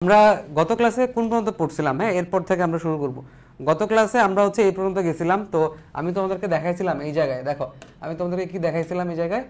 আমরা গত ক্লাসে কোন পর্যন্ত পড়ছিলাম? হ্যাঁ, এরপর থেকে আমরা শুরু করব। গত ক্লাসে আমরা হচ্ছে এই পর্যন্ত গেছিলাম। তো আমি তোমাদেরকে দেখাইছিলাম এই জায়গায়, দেখো আমি তোমাদেরকে কি দেখাইছিলাম এই জায়গায়,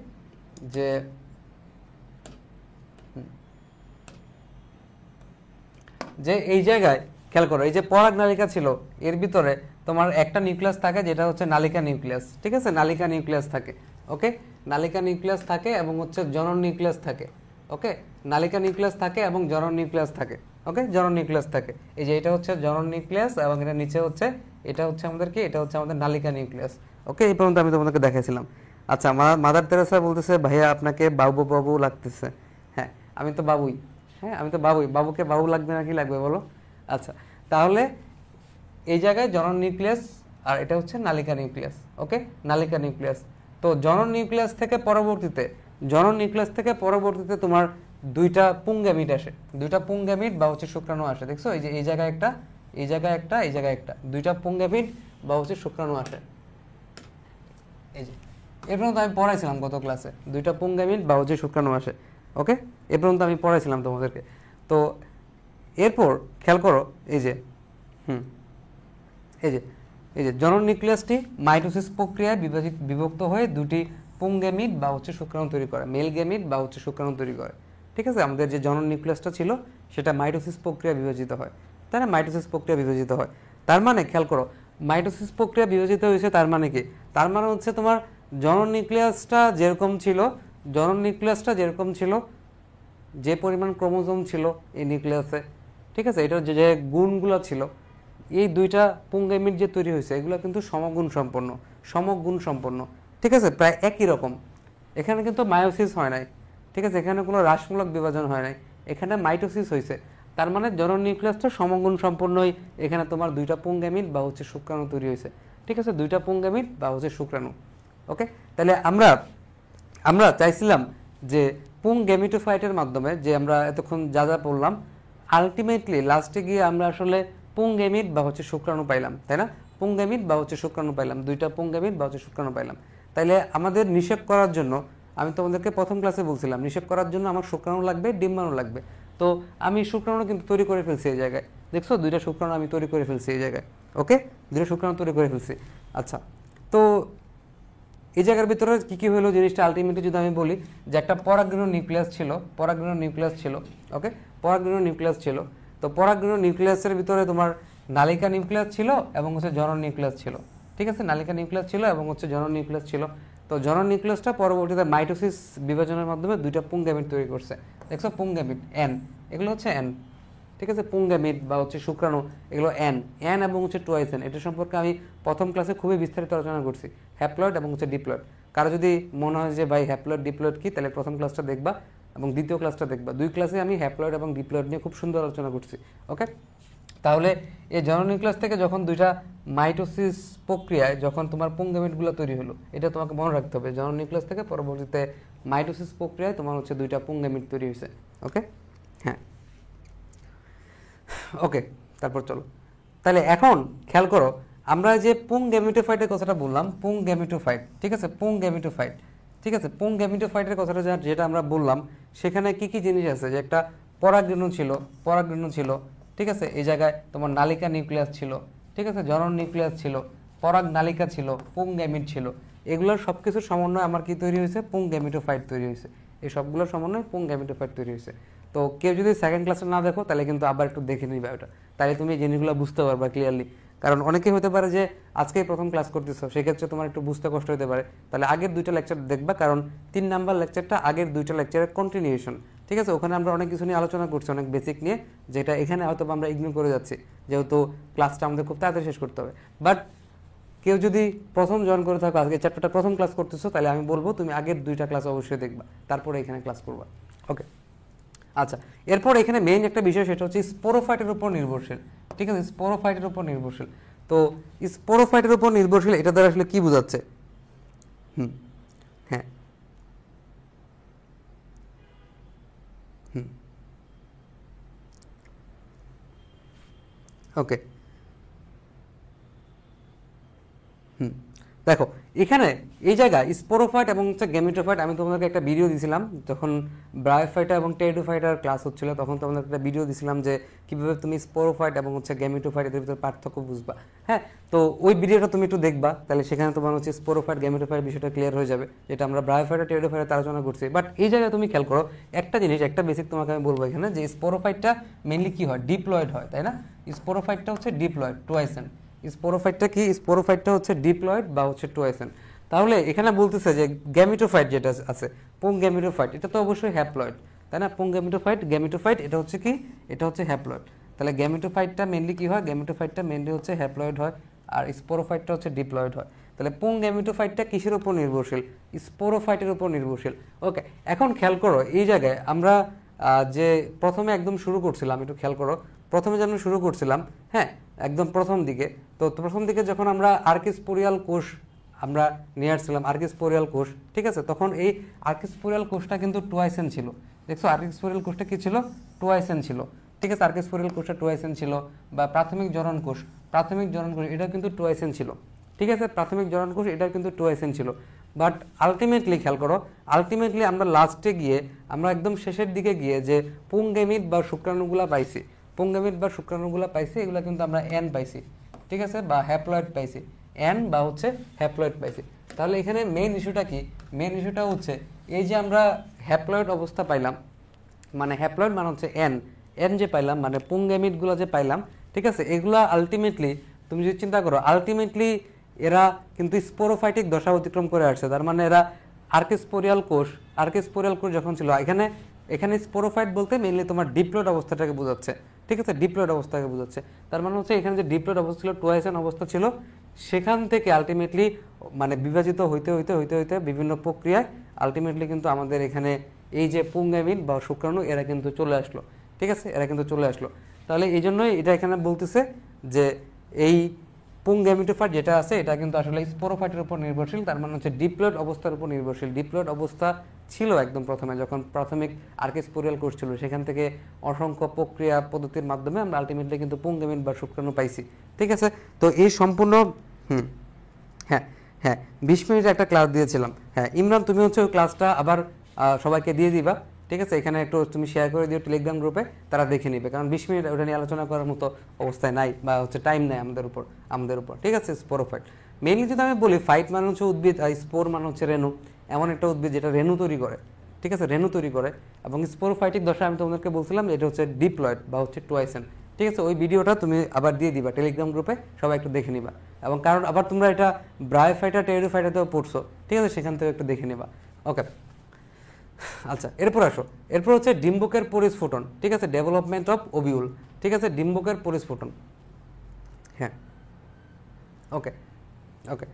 যে এই জায়গায় খেয়াল করো, এই যে পরাগ নালিকা ছিল, এর ভিতরে তোমার একটা নিউক্লিয়াস থাকে যেটা হচ্ছে নালিকা নিউক্লিয়াস। ঠিক আছে, নালিকা নিউক্লিয়াস থাকে। ওকে, নালিকা নিউক্লিয়াস থাকে এবং হচ্ছে জনন নিউক্লিয়াস থাকে। ওকে, নালিকা নিউক্লিয়াস থাকে এবং জনন নিউক্লিয়াস থাকে। ওকে, জনন নিউক্লিয়াস থাকে। এই যে এটা হচ্ছে জনন নিউক্লিয়াস এবং এটা নিচে হচ্ছে, এটা হচ্ছে আমাদের কি, এটা হচ্ছে আমাদের নালিকা নিউক্লিয়াস। ওকে, এই পর্যন্ত আমি তোমাদেরকে দেখাইছিলাম। আচ্ছা, মাদার তেরেসা বলতেছে ভাইয়া আপনাকে বাবু বাবু লাগতেছে। হ্যাঁ, আমি তো বাবুই। হ্যাঁ, আমি তো বাবুই। বাবুকে বাবু লাগবে না কি লাগবে বলো? আচ্ছা, তাহলে এই জায়গায় জনন নিউক্লিয়াস আর এটা হচ্ছে নালিকা নিউক্লিয়াস। ওকে, নালিকা নিউক্লিয়াস। তো জনন নিউক্লিয়াস থেকে পরবর্তীতে তোমার দুইটা পুংগ্যামিট আসে, দুইটা পুংগ্যামিট বা হচ্ছে শুক্রাণু আসে। দেখছো, এই যে এই জায়গায় একটা, এই জায়গায় একটা, এই জায়গায় একটা, দুইটা পুংগ্যামিট বা হচ্ছে শুক্রাণু আসে। এই যে এ পর্যন্ত আমি পড়াইছিলাম গত ক্লাসে, দুইটা পুংগ্যামিট বা হচ্ছে শুক্রাণু আসে। ওকে, এ পর্যন্ত আমি পড়াইছিলাম তোমাদেরকে। তো এরপর খেয়াল করো, এই যে এই যে জনন নিউক্লিয়াসটি মাইটোসিস প্রক্রিয়ায় বিভক্ত হয়ে দুটি পুংগ্যামিট বা হচ্ছে শুক্রাণু তৈরি করে, মেল গ্যামিট বা হচ্ছে শুক্রাণু তৈরি করে। ঠিক আছে, আমাদের যে জনন নিউক্লিয়াসটা ছিল সেটা মাইটোসিস প্রক্রিয়া বিভাজিত হয়, তাই না? মাইটোসিস প্রক্রিয়া বিভাজিত হয়, তার মানে খেয়াল করো, মাইটোসিস প্রক্রিয়া বিভাজিত হয়েছে, তার মানে কি? তার মানে হচ্ছে তোমার জনন নিউক্লিয়াসটা যেরকম ছিল, যে পরিমাণ ক্রোমোজোম ছিল এই নিউক্লিয়াসে, ঠিক আছে, এটার যে গুণগুলো ছিল, এই দুইটা পুংগ্যামিট যে তৈরি হয়েছে এগুলো কিন্তু সমগুণ সম্পন্ন। ঠিক আছে, প্রায় একই রকম। এখানে কিন্তু মায়োসিস হয় নাই। ঠিক আছে, এখানে কোনো হ্রাসমূলক বিভাজন হয় নাই, এখানে মাইটোসিস হয়েছে। তার মানে জনন নিউক্লিয়াসটা সমগুণ সম্পন্নই, এখানে তোমার দুইটা পুংগ্যামিট বা হচ্ছে শুক্রাণু তৈরি হয়েছে। ঠিক আছে, দুইটা পুংগ্যামিট বা হচ্ছে শুক্রাণু। ওকে, তাহলে আমরা চাইছিলাম যে পুংগ্যামিটোফাইটের মাধ্যমে, যে আমরা এতক্ষণ যা যা পড়লাম, আলটিমেটলি লাস্টে গিয়ে আমরা আসলে পুংগ্যামিট বা হচ্ছে শুক্রাণু পাইলাম, তাই না? পুংগ্যামিট বা হচ্ছে শুক্রাণু পাইলাম, দুইটা পুংগ্যামিট বা হচ্ছে শুক্রাণু পাইলাম। তাইলে আমাদের নিষেক করার জন্য, আমি তোমাদেরকে প্রথম ক্লাসে বলছিলাম, নিষেক করার জন্য আমার শুক্রাণু লাগবে, ডিম্বাণু লাগবে। তো আমি শুক্রাণু কিন্তু তৈরি করে ফেলছি এই জায়গায়। দেখছো, দুইটা শুক্রাণু আমি তৈরি করে ফেলছি এই জায়গায়। ওকে, দুইটা শুক্রাণু তৈরি করে ফেলছি। আচ্ছা, তো এই জায়গার ভিতরে কি কি হলো জিনিসটা আলটিমেটলি যদি আমি বলি, যে একটা পরাগরেণু নিউক্লিয়াস ছিল। ওকে, পরাগরেণু নিউক্লিয়াস ছিল। তো পরাগরেণু নিউক্লিয়াসের ভিতরে তোমার নালিকা নিউক্লিয়াস ছিল এবং হচ্ছে জনন নিউক্লিয়াস ছিল। ঠিক আছে, নালিকা নিউক্লিয়াস ছিল এবং হচ্ছে জনন নিউক্লিয়াস ছিল। তো জনন নিউক্লিয়াসটা পরবর্তীতে মাইটোসিস বিভাজনের মাধ্যমে দুইটা পুংগ্যামিট তৈরি করছে। দেখছো, পুংগ্যামিট এন, এগুলো হচ্ছে এন। ঠিক আছে, পুংগ্যামিট বা হচ্ছে শুক্রাণু, এগুলো এন এবং হচ্ছে টোয়াইস এন। এটা সম্পর্কে আমি প্রথম ক্লাসে খুবই বিস্তারিত আলোচনা করছি, হ্যাপ্লয়েড এবং হচ্ছে ডিপ্লয়েড। কারো যদি মনে হয় যে ভাই হ্যাপ্লয়েড ডিপ্লয়েড কি, তাহলে প্রথম ক্লাসটা দেখবা এবং দ্বিতীয় ক্লাসটা দেখবা। দুই ক্লাসে আমি হ্যাপ্লয়েড এবং ডিপ্লয়েড নিয়ে খুব সুন্দর আলোচনা করছি। ওকে, তাহলে এই জনন নিউক্লিয়াস থেকে যখন দুইটা মাইটোসিস প্রক্রিয়ায় যখন তোমার পুংগ্যামিটগুলো তৈরি হলো, এটা তোমাকে মনে রাখতে হবে, জনন নিউক্লিয়াস থেকে পরবর্তীতে মাইটোসিস প্রক্রিয়ায় তোমার হচ্ছে দুইটা পুংগ্যামিট তৈরি হয়েছে। ওকে, হ্যাঁ, ওকে, তারপর চলো, তাহলে এখন খেয়াল করো, আমরা যে পুংগ্যামিটোফাইটের কথাটা বললাম, পুংগ্যামিটোফাইট, ঠিক আছে, পুংগ্যামিটোফাইটের কথাটা যেটা আমরা বললাম, সেখানে কি কি জিনিস আছে, যে একটা পরাগরেণু ছিল, ঠিক আছে, এই জায়গায় তোমার নালিকা নিউক্লিয়াস ছিল, ঠিক আছে, জনন নিউক্লিয়াস ছিল, পরাগ নালিকা ছিল, পুংগ্যামিট ছিল, এগুলোর সব কিছুর সমন্বয়ে আমার কি তৈরি হয়েছে? পুংগ্যামিটোফাইট তৈরি হয়েছে। এই সবগুলোর সমন্বয়ে পুংগ্যামিটোফাইট তৈরি হয়েছে। তো কেউ যদি সেকেন্ড ক্লাসে না দেখো, তাহলে কিন্তু আবার একটু দেখে নিবে ওটা, তাহলে তুমি এই জিনিসগুলো বুঝতে পারবা ক্লিয়ারলি। কারণ অনেকে হতে পারে যে আজকেই প্রথম ক্লাস করতেছো, সেক্ষেত্রে তোমার একটু বুঝতে কষ্ট হতে পারে, তাহলে আগের দুইটা লেকচার দেখবা, কারণ 3 নাম্বার লেকচারটা আগের দুইটা লেকচারের কন্টিনিউশন। ঠিক আছে, ওখানে আমরা অনেক কিছু নিয়ে আলোচনা করছি, অনেক বেসিক নিয়ে, যেটা এখানে হয়তো আমরা ইগনোর করে যাচ্ছি, যেহেতু ক্লাসটা আমাদের খুব তাড়াতাড়ি শেষ করতে হবে। বাট কেউ যদি প্রথম জয়েন করে থাকো, আজকে চ্যাপ্টারটা প্রথম ক্লাস করতেছো, তাহলে আমি বলবো তুমি আগের দুইটা ক্লাস অবশ্যই দেখবা, তারপরে এখানে ক্লাস করবা। ওকে, আচ্ছা, এরপর এখানে মেইন একটা বিষয়, সেটা হচ্ছে স্পোরোফাইটের উপর নির্ভরশীল। ঠিক আছে, স্পোরোফাইটের উপর নির্ভরশীল। তো স্পোরোফাইটের উপর নির্ভরশীল, এটা দ্বারা আসলে কি বোঝাচ্ছে? হ্যাঁ, ওকে, দেখো এখানে এই জায়গায় স্পোরোফাইট এবং হচ্ছে গ্যামেটোফাইট আমি তোমাদেরকে একটা ভিডিও দিয়েছিলাম যখন ব্রায়োফাইটা এবং টেরিডোফাইটার ক্লাস হচ্ছিল, তখন তোমাদেরকে একটা ভিডিও দিয়েছিলাম যে কীভাবে তুমি স্পোরোফাইট এবং হচ্ছে গ্যামেটোফাইট এদের ভিতরে পার্থক্য বুঝবা। হ্যাঁ, তো ওই ভিডিওটা তুমি একটু দেখবা, তাহলে সেখানে তোমার হচ্ছে স্পোরোফাইট গ্যামেটোফাইট বিষয়টা ক্লিয়ার হয়ে যাবে, যেটা আমরা ব্রায়োফাইট আর টেরিডোফাইটে আলোচনা করছি। বাট এই জায়গায় তুমি খেয়াল করো একটা জিনিস, একটা বেসিক তোমাকে আমি বলবো এখানে, যে স্পোরোফাইটটা মেনলি কি হয়, ডিপ্লয়েড হয়, তাই না? স্পোরোফাইটটা হচ্ছে ডিপ্লয়েড টুয়াইসেন। স্পোরোফাইটটা কি? স্পোরোফাইটটা হচ্ছে ডিপ্লয়েড বা হচ্ছে টুয়াইসেন। তাহলে এখানে বলতেছে যে গ্যামিটোফাইট যেটা আছে, পুং গ্যামিটোফাইট, এটা তো অবশ্যই হ্যাপ্লয়েড, তাই না? পুং গ্যামিটোফাইট, গ্যামিটোফাইট এটা হচ্ছে কি, এটা হচ্ছে হ্যাপ্লয়েড। তাহলে গ্যামিটোফাইটটা মেনলি কি হয়, গ্যামিটোফাইটটা মেনলি হচ্ছে হ্যাপ্লয়েড হয়, আর স্পোরোফাইটটা হচ্ছে ডিপ্লয়েড হয়। তাহলে পুং গ্যামিটোফাইটটা কিসের উপর নির্ভরশীল? স্পোরোফাইটের উপর নির্ভরশীল। ওকে, এখন খেয়াল করো এই জায়গায় আমরা যে প্রথমে একদম শুরু করছিলাম, একটু খেয়াল করো, প্রথমে যে আমরা শুরু করছিলাম, হ্যাঁ একদম প্রথম দিকে, তো প্রথম দিকে যখন আমরা আর্কিস্পোরিয়াল কোষ আমরা নিয়ে আসছিলাম, আর্কিস্পোরিয়াল কোষ, ঠিক আছে, তখন এই আর্কিস্পোরিয়াল কোষটা কিন্তু টুয়াইসেন ছিল। দেখছো আর্কিস্পোরিয়াল কোষটা কি ছিল? টুয়াইসেন ছিল, ঠিক আছে। আর্কিস্পোরিয়াল কোষটা টুয়াইসেন ছিল, বা প্রাথমিক জনন কোষ, প্রাথমিক জনন কোষ এটা কিন্তু টুয়াইসেন ছিল, ঠিক আছে। প্রাথমিক জনন কোষ এটা কিন্তু টুয়াইসেন ছিল। বাট আলটিমেটলি খেয়াল করো, আলটিমেটলি আমরা লাস্টে গিয়ে, আমরা একদম শেষের দিকে গিয়ে যে পুংগেমিট বা শুক্রাণুগুলা পাইছি, পুংগেমিট বা শুক্রাণুগুলা পাইছি, এগুলো কিন্তু আমরা এন পাইছি, ঠিক আছে, বা হ্যাপ্লয়েড পাইছি, এন বা হচ্ছে হ্যাপ্লয়েড পাইছি। তাহলে এখানে মেইন ইস্যুটা কি? মেইন ইস্যুটা হচ্ছে এই যে আমরা হ্যাপ্লয়েড অবস্থা পাইলাম, মানে হ্যাপ্লয়েড মানে হচ্ছে এন, এন যে পাইলাম মানে পুংগেমিটগুলো যে পাইলাম, ঠিক আছে, এগুলা আলটিমেটলি তুমি যদি চিন্তা করো, আলটিমেটলি এরা কিন্তু স্পোরোফাইটিক দশা অতিক্রম করে আসছে। তার মানে এরা আর্কিস্পোরিয়াল কোষ, আর্কিস্পোরিয়াল কোষ যখন ছিল, এখানে এখানে স্পোরোফাইট বলতে মেইনলি তোমার ডিপ্লয়েড অবস্থাটাকে বোঝাচ্ছে, ঠিক আছে, ডিপ্লয়েড অবস্থাকে বোঝাচ্ছে। তার মানে হচ্ছে এখানে যে ডিপ্লয়েড অবস্থা ছিল, টুয়াইসেন অবস্থা ছিল, সেখান থেকে আলটিমেটলি মানে বিভাজিত হইতে হইতে হইতে হইতে বিভিন্ন প্রক্রিয়ায় আলটিমেটলি কিন্তু আমাদের এখানে এই যে পুংগেমিট বা শুক্রাণু এরা কিন্তু চলে আসলো, ঠিক আছে, এরা কিন্তু চলে আসলো। তাহলে এই জন্যই এটা এখানে বলতেছে যে এই পুংগেমিটোফাইট যেটা আছে এটা কিন্তু আসলে স্পোরোফাইটের উপর নির্ভরশীল, তার মানে হচ্ছে ডিপ্লয়েড অবস্থার উপর নির্ভরশীল। ডিপ্লয়েড অবস্থা ছিল একদম প্রথমে যখন প্রাথমিক আর্কিস্পোরিয়াল কোষ ছিল, সেখান থেকে অসংখ্য প্রক্রিয়া পদ্ধতির মাধ্যমে আমরা আলটিমেটলি কিন্তু পুংগেমিট বা শুক্রাণু পাইছি, ঠিক আছে। তো এই সম্পূর্ণ হ্যাঁ হ্যাঁ 20 মিনিটের একটা ক্লাস দিয়েছিলাম। হ্যাঁ ইমরান, তুমি হচ্ছে ওই ক্লাসটা আবার সবাইকে দিয়ে দিবা, ঠিক আছে। এখানে একটু তুমি শেয়ার করে দিও টেলিগ্রাম গ্রুপে, তারা দেখে নিবে, কারণ 20 মিনিট ওটা নিয়ে আলোচনা করার মতো অবস্থায় নাই, বা হচ্ছে টাইম নাই আমাদের উপর, ঠিক আছে। স্পোরোফাইট মেইনলি যদি আমি বলি, ফাইট মানে হচ্ছে উদ্ভিদ, আর স্পোর মানে হচ্ছে রেণু, এমন একটা উদ্ভিদ যেটা রেণু তৈরি করে, ঠিক আছে, রেণু তৈরি করে। এবং স্পোরোফাইটিক দশা আমি তোমাদেরকে বলছিলাম এটা হচ্ছে ডিপ্লয়েড বা হচ্ছে টুয়াইসেন, ঠিক আছে। ওই ভিডিওটা তুমি আবার দিয়ে দিবা টেলিগ্রাম গ্রুপে, সবাই একটু দেখে নিবা। এবং কারণ আবার তোমরা এটা ব্রায়োফাইটা টেরিডোফাইটাতেও পড়ছো, ঠিক আছে, সেখান থেকে একটু দেখে নিবা। ওকে, আচ্ছা এরপর আসো, এরপর হচ্ছে ডিম্বকের পরিস্ফুটন, ঠিক আছে, ডেভেলপমেন্ট অফ ওভিউল, ঠিক আছে, ডিম্বকের পরিস্ফুটন। হ্যাঁ ওকে ওকে,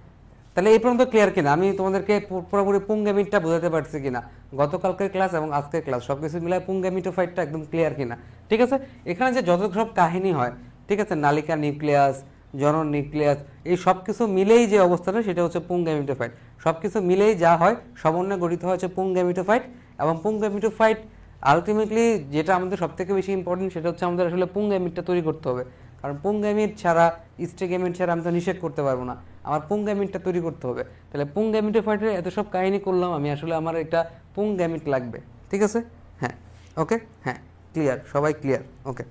তাহলে এই পর্যন্ত ক্লিয়ার কিনা? আমি তোমাদেরকে পুরোপুরি পুংগেমিটটা বোঝাতে পারছি কিনা? গতকালকের ক্লাস এবং আজকের ক্লাস সব কিছু মিলায় পুংগেমিটোফাইটটা একদম ক্লিয়ার কিনা, ঠিক আছে। এখানে যে যত সব কাহিনী হয়, ঠিক আছে, নালিকা নিউক্লিয়াস, জনন নিউক্লিয়াস, এই সব কিছু মিলেই যে অবস্থাটা সেটা হচ্ছে পুংগেমিটোফাইট। সব কিছু মিলেই যা হয় সমন্বয়ে গঠিত হচ্ছে পুংগেমিটোফাইট। এবং পুংগেমিটোফাইট আলটিমেটলি যেটা আমাদের সবথেকে বেশি ইম্পর্টেন্ট সেটা হচ্ছে আমাদের আসলে পুংগেমিটটা তৈরি করতে হবে, কারণ পুংগেমিট ছাড়া, স্টেগেমিট ছাড়া আমি তো নিষেধ করতে পারবো না, আমার পুংগেমিটটা তৈরি করতে হবে। তাহলে পুংগেমিটোফাইটের এত সব কাহিনী করলাম আমি, আসলে আমার একটা পুংগেমিট লাগবে, ঠিক আছে। হ্যাঁ ওকে, হ্যাঁ ক্লিয়ার, সবাই ক্লিয়ার, ওকে।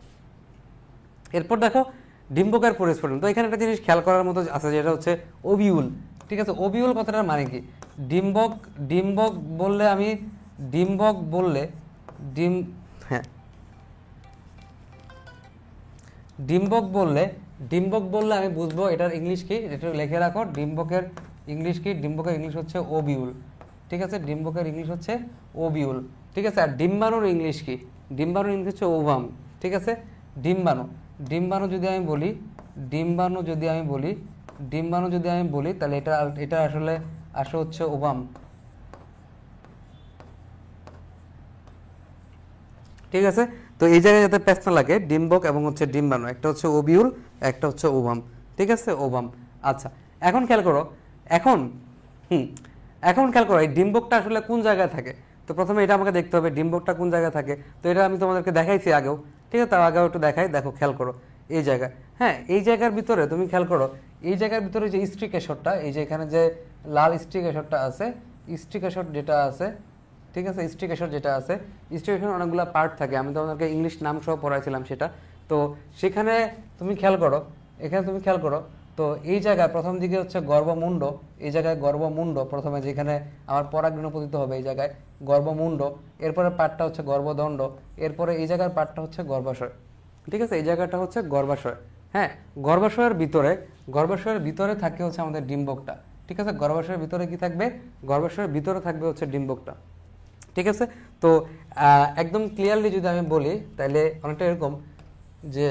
এরপর দেখো ডিম্বকের পরিস্ফুটন। তো এখানে একটা জিনিস খেয়াল করার মতো আছে, যেটা হচ্ছে ওভিউল, ঠিক আছে। ওভিউল কথাটার মানে কি? ডিম্বক, ডিম্বক বললে আমি, ডিম্বক বললে হ্যাঁ ডিম্বক বললে আমি বুঝবো এটার ইংলিশ কি, এটা লিখে রাখো। ডিম্বকের ইংলিশ কি? ডিম্বকের ইংলিশ হচ্ছে ওভিউল, ঠিক আছে। ডিম্বকের ইংলিশ হচ্ছে ওভিউল, ঠিক আছে। আর ডিম্বাণুর ইংলিশ কি? ডিম্বাণুর ইংলিশ হচ্ছে ওভাম, ঠিক আছে। ডিম্বাণু, ডিম্বাণু যদি আমি বলি, ডিম্বাণু যদি আমি বলি তাহলে এটা আসলে হচ্ছে ওভাম, ঠিক আছে। তো এই জায়গায় যাতে প্যাচ না লাগে, ডিম্বক এবং হচ্ছে ডিম্বাণু, একটা হচ্ছে ওভিউল, একটা হচ্ছে ওভাম, ঠিক আছে, ওভাম। আচ্ছা এখন খেয়াল করো, এখন খেয়াল করো এই ডিম্বকটা আসলে কোন জায়গায় থাকে। তো প্রথমে এটা আমাকে দেখতে হবে ডিম্বকটা কোন জায়গায় থাকে। তো এটা আমি তোমাদেরকে দেখাইছি আগেও, ঠিক আছে, তার আগেও একটু দেখাই, দেখো খেয়াল করো এই জায়গায়, হ্যাঁ এই জায়গার ভিতরে তুমি খেয়াল করো এই জায়গার ভিতরে যে স্ট্রিকেশরটা, এই যে এখানে যে লাল স্ট্রিকেশরটা আছে, স্ট্রিকেশর যেটা আছে, ঠিক আছে, স্ট্রিকেশর যেটা আছে, স্ট্রিকেশর অনেকগুলো পার্ট থাকে, আমি তোমাদেরকে ইংলিশ নাম সহ পড়াইছিলাম সেটা। তো সেখানে তুমি খেয়াল করো, এখানে তুমি খেয়াল করো, তো এই জায়গায় প্রথম দিকে হচ্ছে গর্ভমুণ্ড, এই জায়গায় গর্ভমুণ্ড প্রথমে যেখানে আমার পরাগরেণু পতিত হবে, এই জায়গায় গর্ভমুণ্ড, এরপরে পার্টটা হচ্ছে গর্ভদণ্ড, এরপরে এই জায়গার পার্টটা হচ্ছে গর্ভাশয়, ঠিক আছে, এই জায়গাটা হচ্ছে গর্ভাশয়। হ্যাঁ, গর্ভাশয়ের ভিতরে থাকে হচ্ছে আমাদের ডিম্বকটা, ঠিক আছে, গর্ভাশয়ের ভিতরে কি থাকবে, গর্ভাশয়ের ভিতরে থাকবে হচ্ছে ডিম্বকটা, ঠিক আছে। তো একদম ক্লিয়ারলি যদি আমি বলি তাহলে অনেকটা এরকম যে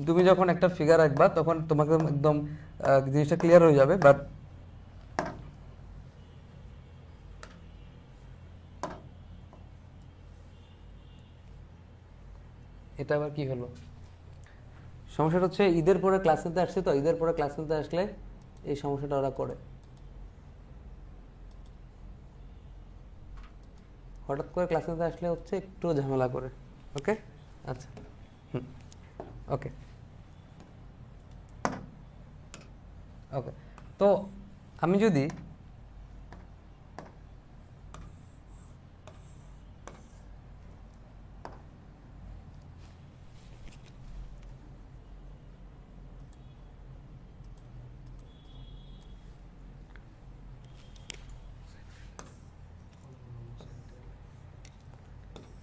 তুমি যখন একটা ফিগার আঁকবা তখন তোমাকে একদম জিনিসটা ক্লিয়ার হয়ে যাবে। বাট এটা আবার কি হলো, সমস্যাটা হচ্ছে ঈদের পরে ক্লাস নিতে আসছে, তো ঈদের পরে ক্লাস নিতে আসলে এই সমস্যাটা ওরা করে, হঠাৎ করে ক্লাস নিতে আসলে হচ্ছে একটু ঝামেলা করে। ওকে, আচ্ছা, ওকে ওকে। তো আমি যদি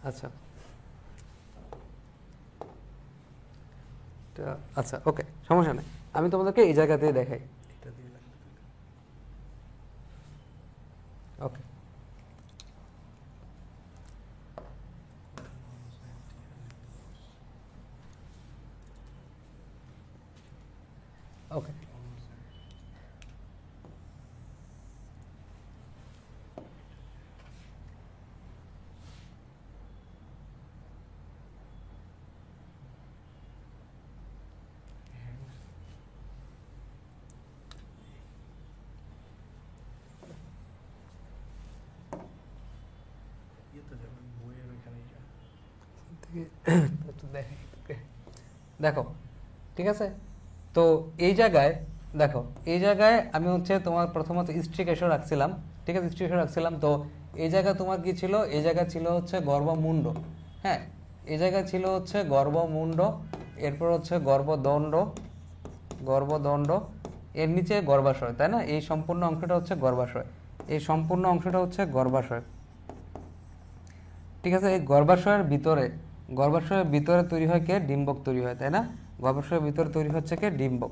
আচ্ছা আচ্ছা ওকে, সমস্যা নেই, আমি তোমাদেরকে এই জায়গাতে দেখাই। ওকে, ওকে, দেখো, ঠিক আছে। তো এই জায়গায় দেখো, এই জায়গায় আমি হচ্ছে তোমার প্রথমত স্ট্রিকেশর রাখছিলাম, ঠিক আছে, স্ট্রিকেশর রাখছিলাম। তো এই জায়গায় তোমার কি ছিল, এই জায়গা ছিল হচ্ছে গর্ভমুণ্ড, হ্যাঁ, এই জায়গায় ছিল হচ্ছে গর্ভমুণ্ড, এরপর হচ্ছে গর্ভদণ্ড, এর নিচে গর্ভাশয়, তাই না, এই সম্পূর্ণ অংশটা হচ্ছে গর্ভাশয়, এই সম্পূর্ণ অংশটা হচ্ছে গর্ভাশয়, ঠিক আছে। এই গর্ভাশয়ের ভিতরে তৈরি হয় কে, ডিম্বক তৈরি হয়, তাই না, গর্ভাশয়ের ভিতরে তৈরি হচ্ছে কে, ডিম্বক,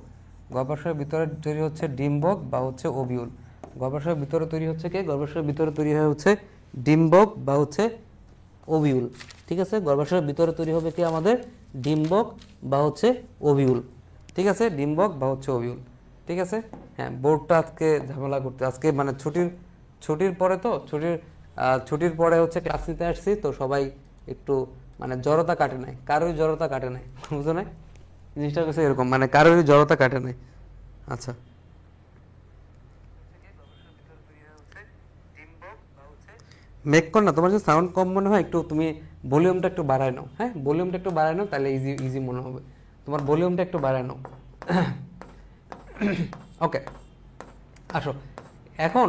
গর্ভাশয়ের ভিতরে তৈরি হচ্ছে ডিম্বক বা হচ্ছে ওভিউল, গর্ভাশয়ের ভিতরে তৈরি হচ্ছে কে, গর্ভাশয়ের ভিতরে তৈরি হয় হচ্ছে ডিম্বক বা হচ্ছে ওভিউল, ঠিক আছে, গর্ভাশয়ের ভিতরে তৈরি হবে কি আমাদের ডিম্বক বা হচ্ছে ওভিউল, ঠিক আছে, ডিম্বক বা হচ্ছে ওভিউল, ঠিক আছে। হ্যাঁ, বোর্ডটা আজকে ঝামেলা করতে, আজকে মানে ছুটির পরে, তো ছুটির পরে হচ্ছে ক্লাস নিতে আসছি, তো সবাই একটু মানে জড়তা কাটে নাই, কারোই জড়তা কাটে নাই, বুঝো না জিনিসটা হচ্ছে এরকম, মানে কারোরই জড়তা কাটে নাই। আচ্ছা, মেক কর না, তোমার যে সাউন্ড কম মনে হয় একটু তুমি ভলিউমটা একটু বাড়ায় নাও, হ্যাঁ, ভলিউমটা একটু বাড়ায় নাও, তাহলে ইজি মনে হবে, তোমার ভলিউমটা একটু বাড়ায় নাও। ওকে, আসো এখন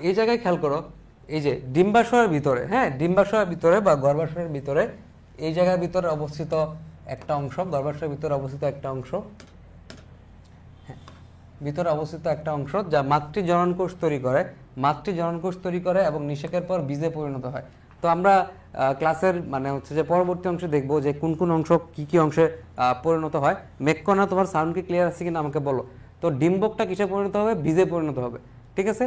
এই জায়গায় খেয়াল করো, এই যে ডিম্বাশয়ের ভিতরে, হ্যাঁ, ডিম্বাশয়ের ভিতরে বা গর্ভাশয়ের ভিতরে এই জায়গার ভিতরে অবস্থিত একটা অংশ, গর্ভাশয়ের ভিতরে অবস্থিত একটা অংশ, ভিতরে অবস্থিত একটা অংশ যা মাতৃ জননকোষ তৈরি করে এবং নিষেকের পর বীজে পরিণত হয়। তো আমরা ক্লাসের মানে হচ্ছে যে পরবর্তী অংশে দেখবো যে কোন কোন অংশ কি অংশে পরিণত হয়। মেককণা, তোমার সাউন্ড কি ক্লিয়ার আছে কিনা আমাকে বলো। তো ডিম্বকটা কিসে পরিণত হবে, বীজে পরিণত হবে, ঠিক আছে,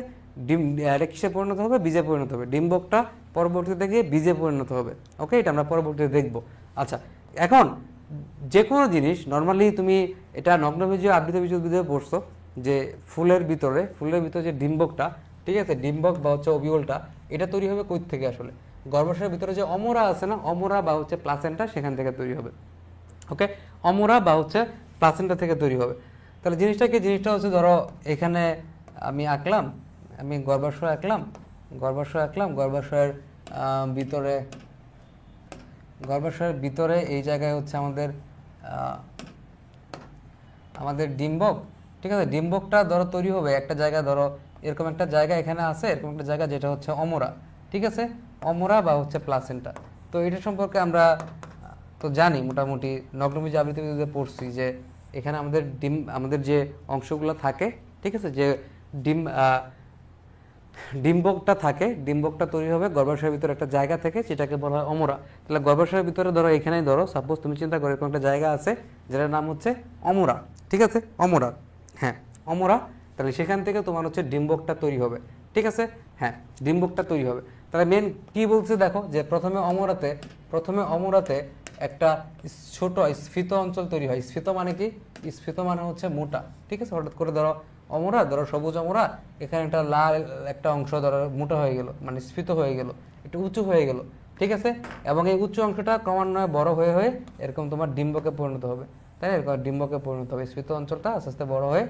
এটা কিসে পরিণত হবে, বীজে পরিণত হবে, ডিম্বকটা পরবর্তীতে গিয়ে বীজে পরিণত হবে। ওকে, এটা আমরা পরবর্তীতে দেখবো। আচ্ছা, এখন যে কোনো জিনিস নর্মালি তুমি এটা নগ্নবীজীয় আবৃত বীজোদ্ভিদে পড়ছো যে ফুলের ভিতরে যে ডিম্বকটা, ঠিক আছে, ডিম্বক বা হচ্ছে ওভিউলটা, এটা তৈরি হবে কই থেকে, আসলে গর্ভাশয়ের ভিতরে যে অমরা আছে না, অমরা বা হচ্ছে প্লাসেন্টা, সেখান থেকে তৈরি হবে। ওকে, অমরা বা হচ্ছে প্লাসেন্টা থেকে তৈরি হবে। তাহলে জিনিসটা হচ্ছে ধরো এখানে আমি গর্ভাশয় আঁকলাম, গর্ভাশয়ের ভিতরে এই জায়গায় হচ্ছে আমাদের ডিম্বক, ঠিক আছে। ডিম্বকটা ধরো তৈরি হবে একটা জায়গা, ধরো এরকম একটা জায়গা এখানে আছে, এরকম একটা জায়গা যেটা হচ্ছে অমরা, ঠিক আছে, অমরা বা হচ্ছে প্লাসেন্টা। তো এটা সম্পর্কে আমরা তো জানি মোটামুটি, নগ্নবীজ আবৃত্তিতে পড়ছি যে এখানে আমাদের যে অংশগুলো থাকে, ঠিক আছে, যে ডিম্বকটা থাকে, ডিম্বকটা তৈরি হবে গর্ভাশয়ের ভিতরে একটা জায়গা থেকে, যেটাকে বলা হয় অমরা। তাহলে গর্ভাশয়ের ভিতরে ধরো এখানেই ধরো সাপোজ তুমি চিন্তা করো এরকম একটা জায়গা আছে যেটার নাম হচ্ছে অমরা, ঠিক আছে, অমরা, হ্যাঁ অমরা। তাহলে সেখান থেকে তোমার হচ্ছে ডিম্বকটা তৈরি হবে, ঠিক আছে, হ্যাঁ ডিম্বকটা তৈরি হবে। তাহলে মেন কি বলছে দেখো, যে প্রথমে অমরাতে একটা ছোট স্ফীত অঞ্চল তৈরি হয়। স্ফীত মানে কি? স্ফীত মানে হচ্ছে মোটা, ঠিক আছে। হঠাৎ করে ধরো অমরা, ধরো সবুজ অমরা, এখানে একটা লাল একটা অংশ ধরো মোটা হয়ে গেল, মানে স্ফীত হয়ে গেল, একটু উঁচু হয়ে গেল, ঠিক আছে। এবং এই উঁচু অংশটা ক্রমান্বয়ে বড় হয়ে হয়ে এরকম তোমার ডিম্বকে পরিণত হবে, তাই না? এরকম ডিম্বকে পরিণত হবে, স্ফীত অঞ্চলটা আস্তে আস্তে বড় হয়ে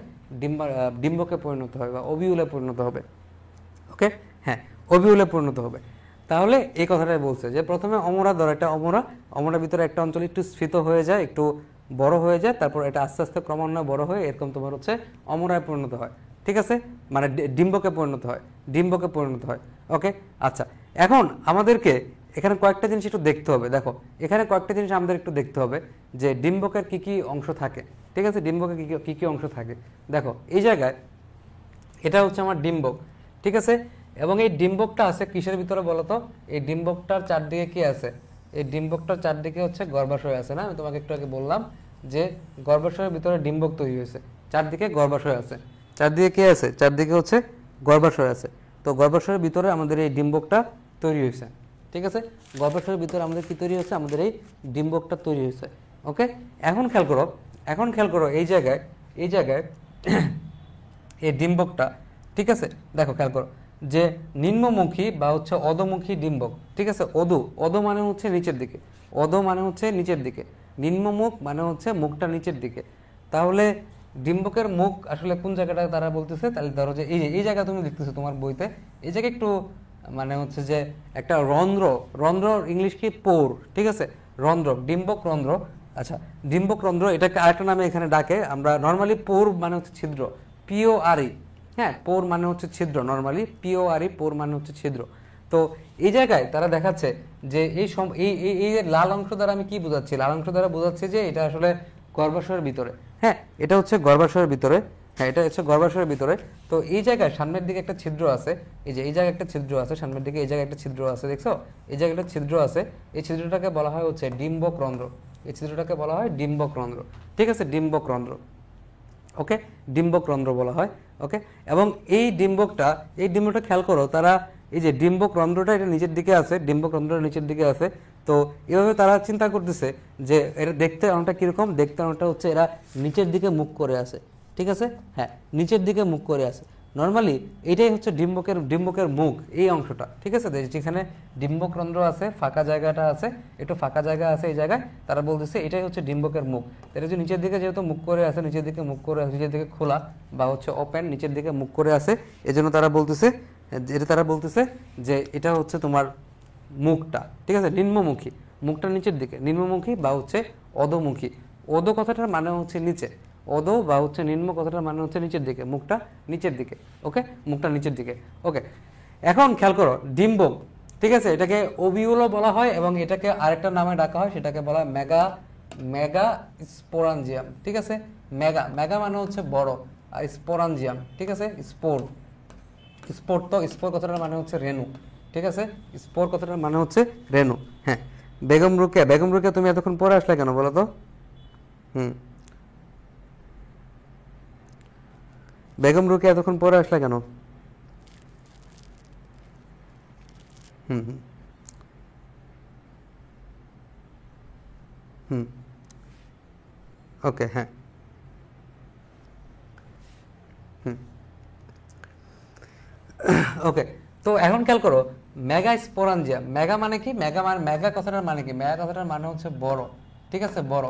ডিম্বকে পরিণত হবে বা ওভিউলে পরিণত হবে। ওকে, হ্যাঁ ওভিউলে পরিণত হবে। তাহলে এই কথাটাই বলছে যে প্রথমে অমরা, ধরো একটা অমরার ভিতরে একটা অঞ্চল একটু স্ফীত হয়ে যায়, একটু বড় হয়ে যায়, তারপর এটা আস্তে আস্তে ক্রমান্বয়ে বড় হয়ে এরকম তোমার হচ্ছে অমরায় পরিণত হয়, ঠিক আছে, মানে ডিম্বকে পরিণত হয়, ডিম্বকে পরিণত হয়। ওকে, আচ্ছা, এখন আমাদেরকে এখানে কয়েকটা জিনিস একটু দেখতে হবে। দেখো এখানে কয়েকটা জিনিস আমাদের একটু দেখতে হবে যে ডিম্বকের কি কি অংশ থাকে, ঠিক আছে, ডিম্বকের কি কি অংশ থাকে। দেখো এই জায়গায় এটা হচ্ছে আমার ডিম্বক, ঠিক আছে, এবং এই ডিম্বকটা আছে কিসের ভিতরে বলতো? এই ডিম্বকটার চারদিকে কি আছে? এই ডিম্বকটার চারদিকে হচ্ছে গর্ভাশয় আছে, না? আমি তোমাকে একটু আগে বললাম যে গর্ভাশয়ের ভিতরে ডিম্বক তৈরি হয়েছে, চারদিকে গর্ভাশয় আছে। চারদিকে কি আছে? চারদিকে হচ্ছে গর্ভাশয় আছে। তো গর্ভাশয়ের ভিতরে আমাদের এই ডিম্বকটা তৈরি হয়েছে, ঠিক আছে। গর্ভাশয়ের ভিতরে আমাদের কি তৈরি হয়েছে? আমাদের এই ডিম্বকটা তৈরি হয়েছে। ওকে, এখন খেয়াল করো এই জায়গায় এই ডিম্বকটা, ঠিক আছে, দেখো খেয়াল করো যে নিম্নমুখী বা হচ্ছে অধোমুখী ডিম্বক, ঠিক আছে। অধো মানে হচ্ছে নিচের দিকে, অধো মানে হচ্ছে নিচের দিকে, নিম্নমুখ মানে হচ্ছে মুখটা নিচের দিকে। তাহলে ডিম্বকের মুখ আসলে কোন জায়গাটা তারা বলতেছে? তাহলে ধরো যে এই জায়গা তুমি দেখতেছো তোমার বইতে, এই জায়গায় একটু মানে হচ্ছে যে একটা রন্ধ্র ইংলিশ কি? পোর, ঠিক আছে, রন্ধ্র, ডিম্বক রন্ধ্র। আচ্ছা, ডিম্বক রন্ধ্র এটাকে আরেকটা নামে এখানে ডাকে আমরা নর্মালি, পোর মানে হচ্ছে ছিদ্র, PORE, হ্যাঁ পোর মানে হচ্ছে ছিদ্র, নর্মালি PORE, পোর মানে হচ্ছে ছিদ্র। তো এই জায়গায় তারা দেখাচ্ছে যে এই লাল অংশ দ্বারা আমি কি বোঝাচ্ছি? লাল অংশ দ্বারা বোঝাচ্ছে যে এটা আসলে গর্ভাশয়ের ভিতরে, হ্যাঁ এটা হচ্ছে গর্ভাশয়ের ভিতরে, হ্যাঁ এটা হচ্ছে গর্ভাশয়ের ভিতরে। তো এই জায়গায় সামনের দিকে একটা ছিদ্র আছে, এই যে এই জায়গায় একটা ছিদ্র আছে সামনের দিকে, এই জায়গায় একটা ছিদ্র আছে, দেখছো এই জায়গায় একটা ছিদ্র আছে, এই ছিদ্রটাকে বলা হয় হচ্ছে ডিম্বক রন্ধ্র, এই ছিদ্রটাকে বলা হয় ডিম্বক রন্ধ্র, ঠিক আছে, ডিম্বক রন্ধ্র। ওকে, ডিম্বক রন্ধ্র বলা হয়। ওকে, এবং এই ডিম্বকটা খেয়াল করো, তারা এই যে ডিম্বক রন্ধ্রটা এটা নিচের দিকে আছে, ডিম্বক রন্ধ্রটা নিচের দিকে আছে। তো এভাবে তারা চিন্তা করতেছে যে এটা দেখতে অনেকটা কিরকম? দেখতে অনেকটা হচ্ছে এরা নিচের দিকে মুখ করে আছে, ঠিক আছে, হ্যাঁ নিচের দিকে মুখ করে আছে। নর্মালি এটাই হচ্ছে ডিম্বকের মুখ, এই অংশটা, ঠিক আছে, যেখানে ডিম্বক রন্ধ্র আছে, ফাঁকা জায়গাটা আছে, একটু ফাঁকা জায়গা আছে এই জায়গায়, তারা বলতেছে এটাই হচ্ছে ডিম্বকের মুখ। এটা যে নিচের দিকে যেহেতু মুখ করে আছে, নিচের দিকে মুখ করে আছে, নিচের দিকে খোলা বা হচ্ছে ওপেন, নিচের দিকে মুখ করে আছে, এজন্য তারা বলতেছে যে এটা হচ্ছে তোমার মুখটা, ঠিক আছে, নিম্নমুখী, মুখটা নিচের দিকে, নিম্নমুখী বা হচ্ছে অধোমুখী। অধো কথাটার মানে হচ্ছে নিচে, অধো বা হচ্ছে নিম্ন কথাটার মানে হচ্ছে নিচের দিকে, মুখটা নিচের দিকে। ওকে, মুখটা নিচের দিকে। ওকে, এখন খেয়াল করো ডিম্বক, ঠিক আছে, এটাকে ওভিউলও বলা হয় এবং এটাকে আরেকটা নামে ডাকা হয়, সেটাকে বলা হয় মেগা স্পোরাঞ্জিয়াম, ঠিক আছে। মেগা মানে হচ্ছে বড়, আর স্পোরাঞ্জিয়াম, ঠিক আছে, স্পোর কথাটার মানে হচ্ছে রেণু, ঠিক আছে, স্পোর কথাটার মানে হচ্ছে রেণু। হ্যাঁ, বেগম রুকিয়া তুমি এতক্ষণ পরে আসলে কেন বলো তো? বেগম রুকিয়া এতক্ষণ পরে আসলে কেন? হুম হুম হুম ওকে, হ্যাঁ হুম ওকে। তো এখন খেয়াল করো মেগা স্পোরাঞ্জিয়াম, মেগা মানে কি? মেগা কথাটার মানে কি? মেগা কথাটার মানে হচ্ছে বড়, ঠিক আছে, বড়।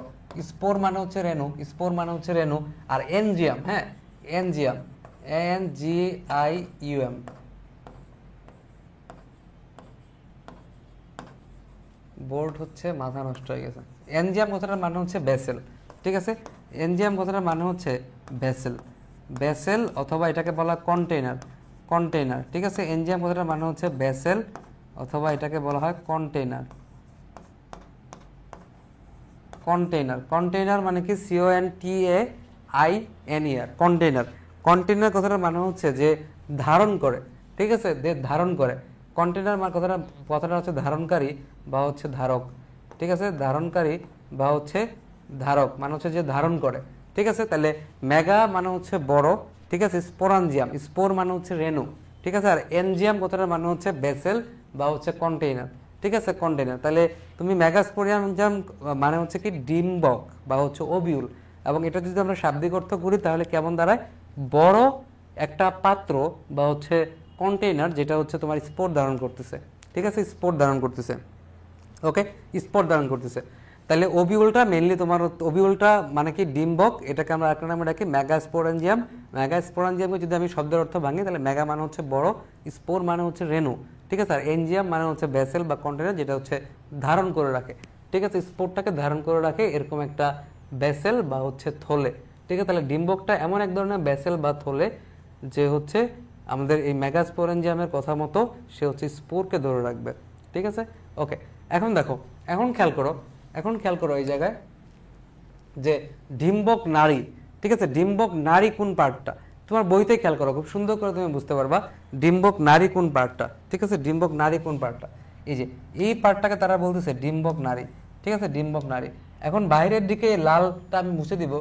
স্পোর মানে হচ্ছে রেণু, আর এনজিয়াম, হ্যাঁ এনজিয়াম, NGIUM, বোর্ড হচ্ছে মাথা নষ্ট হয়ে গেছে। এনজিয়াম কথাটার মানে হচ্ছে ভেসেল, ঠিক আছে, এনজিয়াম কথাটার মানে হচ্ছে ভেসেল, ভেসেল অথবা এটাকে বলা হয় কন্টেইনার, কন্টেইনার, ঠিক আছে। এনজিএম কথাটার মানে হচ্ছে ভেসেল অথবা এটাকে বলা হয় কন্টেইনার, কন্টেইনার, কন্টেইনার মানে কি CONTAINER, কন্টেইনার। কন্টেইনার কথাটার মানে হচ্ছে যে ধারণ করে, ঠিক আছে, ধারণ করে। কন্টেইনার মানে কথাটা হচ্ছে ধারণকারী বা হচ্ছে ধারক, ঠিক আছে, ধারণকারী বা হচ্ছে ধারক মানে হচ্ছে যে ধারণ করে, ঠিক আছে। তাহলে মেগা মানে হচ্ছে বড়, ঠিক আছে, স্পোরাঞ্জিয়াম, স্পোর মানে হচ্ছে রেণু, ঠিক আছে। আর এনজিয়াম কথাটার মানে হচ্ছে ভেসেল বা হচ্ছে কন্টেইনার, ঠিক আছে, কন্টেইনার। তাহলে তুমি মেগাস্পোরাঞ্জিয়াম মানে হচ্ছে কি ডিম্বক বা হচ্ছে ওবিউল, এবং এটা যদি আমরা শাব্দিক অর্থ করি তাহলে কেমন দাঁড়ায়, বড় একটা পাত্র বা হচ্ছে কন্টেইনার যেটা হচ্ছে তোমার স্পোর ধারণ করতেছে, ঠিক আছে, স্পোর ধারণ করতেছে, ওকে, স্পোর ধারণ করতেছে। তাহলে ওবিউলটা মেইনলি তোমার, ওবিউলটা মানে কি ডিম্বক, এটাকে আমরা একটা নামে ডাকি মেগাস্পোরাঞ্জিয়াম। মেগাস্পোরাঞ্জিয়ামকে যদি আমি শব্দের অর্থ ভাঙি তাহলে মেগা মানে হচ্ছে বড়, স্পোর মানে হচ্ছে রেণু, ঠিক আছে, আর এনজিয়াম মানে হচ্ছে ভেসেল বা কন্টেইনার যেটা হচ্ছে ধারণ করে রাখে, ঠিক আছে, স্পোরটাকে ধারণ করে রাখে এরকম একটা ভেসেল বা হচ্ছে থলে, ঠিক আছে। তাহলে ডিম্বকটা এমন এক ধরনের ভেসেল বা থলে যে হচ্ছে আমাদের এই মেগাস্পোরাঞ্জিয়ামের কথা মতো সে হচ্ছে স্পোরকে ধরে রাখবে, ঠিক আছে, ওকে। এখন দেখো, এখন খেয়াল করো, এখন খেয়াল করো এই জায়গায় যে ডিম্বক নারী, ঠিক আছে, ডিম্বক নারী কোন পার্টটা, তোমার বইতে খেয়াল করো, খুব সুন্দর করে তুমি বুঝতে পারবা ডিম্বক নারী কোন পার্টটা, ঠিক আছে, ডিম্বক নারী কোন পার্টটা, এই যে এই পার্টটাকে তারা বলতেছে ডিম্বক নারী, ঠিক আছে, ডিম্বক নারী। এখন বাইরের দিকে লালটা আমি মুছে দিব,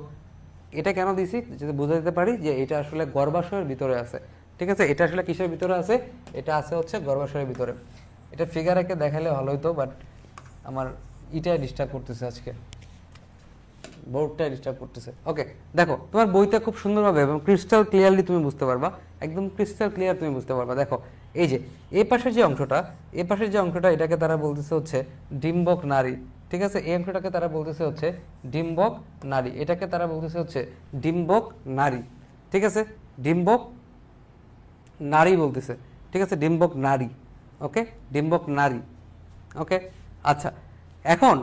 এটা কেন দিছি যাতে বুঝে দিতে পারি যে এটা আসলে গর্ভাশয়ের ভিতরে আছে, ঠিক আছে, এটা আসলে কিসের ভিতরে আছে, এটা আছে হচ্ছে গর্ভাশয়ের ভিতরে। এটা ফিগার একে দেখালে ভালো হতো, বাট আমার ইটাই ডিস্টার্ব করতেছে আজকে, বোর্ডটাই ডিস্টার্ব করতেছে। ওকে, দেখো তোমার বইতে খুব সুন্দরভাবে এবং ক্রিস্টাল ক্লিয়ারলি তুমি বুঝতে পারবা, একদম ক্রিস্টাল ক্লিয়ার তুমি বুঝতে পারবা। দেখো এই যে এই পাশের যে অংশটা, এই পাশের যে অংশটা এটাকে তারা বলতেছে হচ্ছে ডিম্বক নারী, ঠিক আছে, এই অংশটাকে তারা বলতেছে হচ্ছে ডিম্বক নারী, এটাকে তারা বলতেছে হচ্ছে ডিম্বক নারী, ঠিক আছে, ডিম্বক নারী বলতেছে, ঠিক আছে, ডিম্বক নারী, ওকে, ডিম্বক নারী, ওকে। আচ্ছা এখন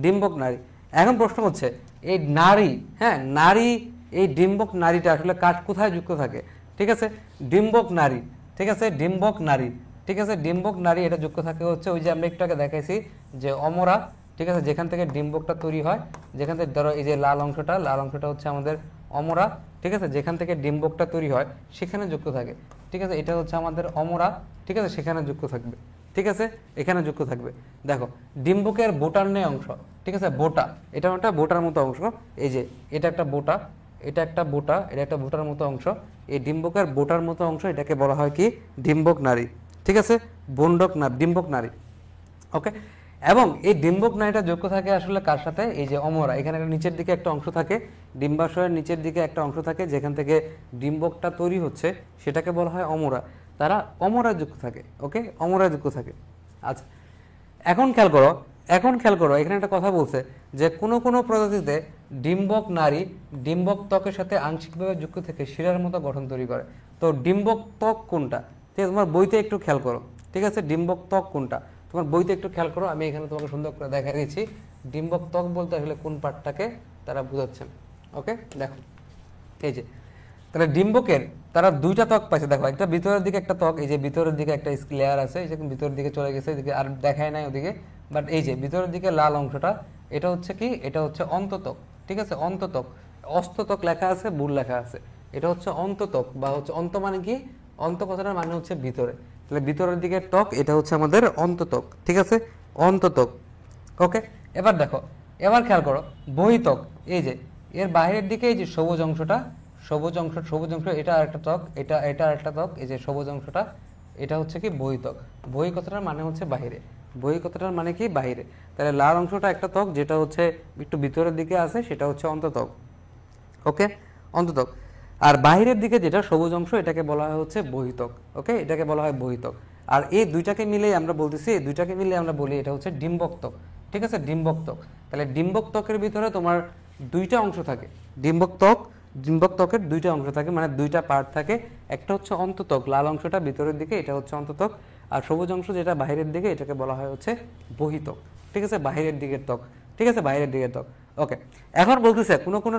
ডিম্বক নারী, এখন প্রশ্ন হচ্ছে এই নারী, হ্যাঁ নারী, এই ডিম্বক নারীটা আসলে কার কোথায় যুক্ত থাকে, ঠিক আছে, ডিম্বক নারী, ঠিক আছে, ডিম্বক নারী, ঠিক আছে, ডিম্বক নারী এটা যুক্ত থাকে হচ্ছে ওই যে আমরা একটু আগে দেখাইছি যে অমরা, ঠিক আছে, যেখান থেকে ডিম্বকটা তৈরি হয়, যেখান থেকে ধরো এই যে লাল অংশটা, লাল অংশটা হচ্ছে আমাদের অমরা, ঠিক আছে, যেখান থেকে ডিম্বকটা তৈরি হয় সেখানে যুক্ত থাকে, ঠিক আছে, এটা হচ্ছে আমাদের অমরা, ঠিক আছে, সেখানে যুক্ত থাকবে, ঠিক আছে, এখানে যুক্ত থাকবে। দেখো ডিম্বকের বোটার নেই অংশ, ঠিক আছে, বোটা, এটা একটা বোটার মতো অংশ, এই যে এটা একটা বোটা, এটা একটা বোটা, এটা একটা বোটার মতো অংশ, এই ডিম্বকের বোটার মতো অংশ এটাকে বলা হয় কি ডিম্বক নারী, ঠিক আছে, বন্ডক না ডিম্বক নারী, ওকে। এবং এই ডিম্বক নারীটা যুক্ত থাকে আসলে কার সাথে, এই যে অমরা, এখানে একটা নিচের দিকে একটা অংশ থাকে, ডিম্বাশয়ের নিচের দিকে একটা অংশ থাকে যেখান থেকে ডিম্বকটা তৈরি হচ্ছে সেটাকে বলা হয় অমরা, তারা অমরা যুক্ত থাকে, ওকে, অমরা যুক্ত থাকে। আচ্ছা এখন খেয়াল করো, এখন খেয়াল করো এখানে একটা কথা বলছে যে কোনো কোনো প্রজাতিতে ডিম্বক নারী ডিম্বক ত্বকের সাথে আংশিকভাবে যুক্ত থেকে শিরার মতো গঠন তৈরি করে। তো ডিম্বক ত্বক কোনটা, ঠিক আছে, তোমার বইতে একটু খেয়াল করো, ঠিক আছে, ডিম্বক ত্বক কোনটা তোমার বইতে একটু খেয়াল করো, আমি এখানে তোমাকে সুন্দর করে দেখা দিয়েছি ডিম্বক ত্বক বলতে আসলে কোন পার্টটাকে তারা বুঝাচ্ছেন, ওকে। দেখো এই যে তাহলে ডিম্বকের তারা দুইটা ত্বক পাইছে, দেখো একটা ভিতরের দিকে একটা ত্বক, এই যে ভিতরের দিকে একটা লেয়ার আছে, এই যে ভিতরের দিকে চলে গেছে, এদিকে আর দেখায় নাই ওদিকে, বাট এই যে ভিতরের দিকে লাল অংশটা এটা হচ্ছে কি, এটা হচ্ছে অন্তত্বক, ঠিক আছে, অন্তত্বক, অস্তত্বক লেখা আছে, ভুল লেখা আছে, এটা হচ্ছে অন্তত্বক বা হচ্ছে অন্ত মানে কি, অন্ত কথাটার মানে হচ্ছে ভিতরে, তাহলে ভিতরের দিকে ত্বক এটা হচ্ছে আমাদের অন্তত্বক, ঠিক আছে, অন্তত্বক, ওকে। এবার দেখো, এবার খেয়াল করো বহিত্বক, এই যে এর বাইরের দিকে এই যে সবুজ অংশটা, সবুজ অংশ, সবুজ অংশ এটা আরেকটা ত্বক, এটা এটা আরেকটা ত্বক, এই যে সবুজ অংশটা এটা হচ্ছে কি বহিত্বক, বহি কথাটার মানে হচ্ছে বাহিরে, বহি কথাটার মানে কি বাহিরে, তাহলে লাল অংশটা একটা ত্বক যেটা হচ্ছে একটু ভিতরের দিকে আছে সেটা হচ্ছে অন্তত্বক, ওকে, অন্তত্বক। আর বাহিরের দিকে যেটা সবুজ অংশ এটাকে বলা হয় হচ্ছে বহিত্বক, ওকে, এটাকে বলা হয় বহিত্বক। আর এই দুইটাকে মিলেই আমরা বলতেছি, এই দুইটাকে মিলে আমরা বলি এটা হচ্ছে ডিম্বক ত্বক, ঠিক আছে, ডিম্বক ত্বক। তাহলে ডিম্বক ত্বকের ভিতরে তোমার দুইটা অংশ থাকে, ডিম্বক ত্বক ডিম্বক ত্বকের দুইটা অংশ থাকে, মানে দুইটা পার্ট থাকে। একটা হচ্ছে অন্তত্বক, লাল অংশটা ভিতরের দিকে, এটা হচ্ছে অন্তত্বক। আর সবুজ অংশ যেটা বাইরের দিকে, এটাকে বলা হয় হচ্ছে বহিত্বক। ঠিক আছে, বাইরের দিকের ত্বক। ঠিক আছে, বাইরের দিকের ত্বক। ওকে, এখন বলতেছে কোনো কোনো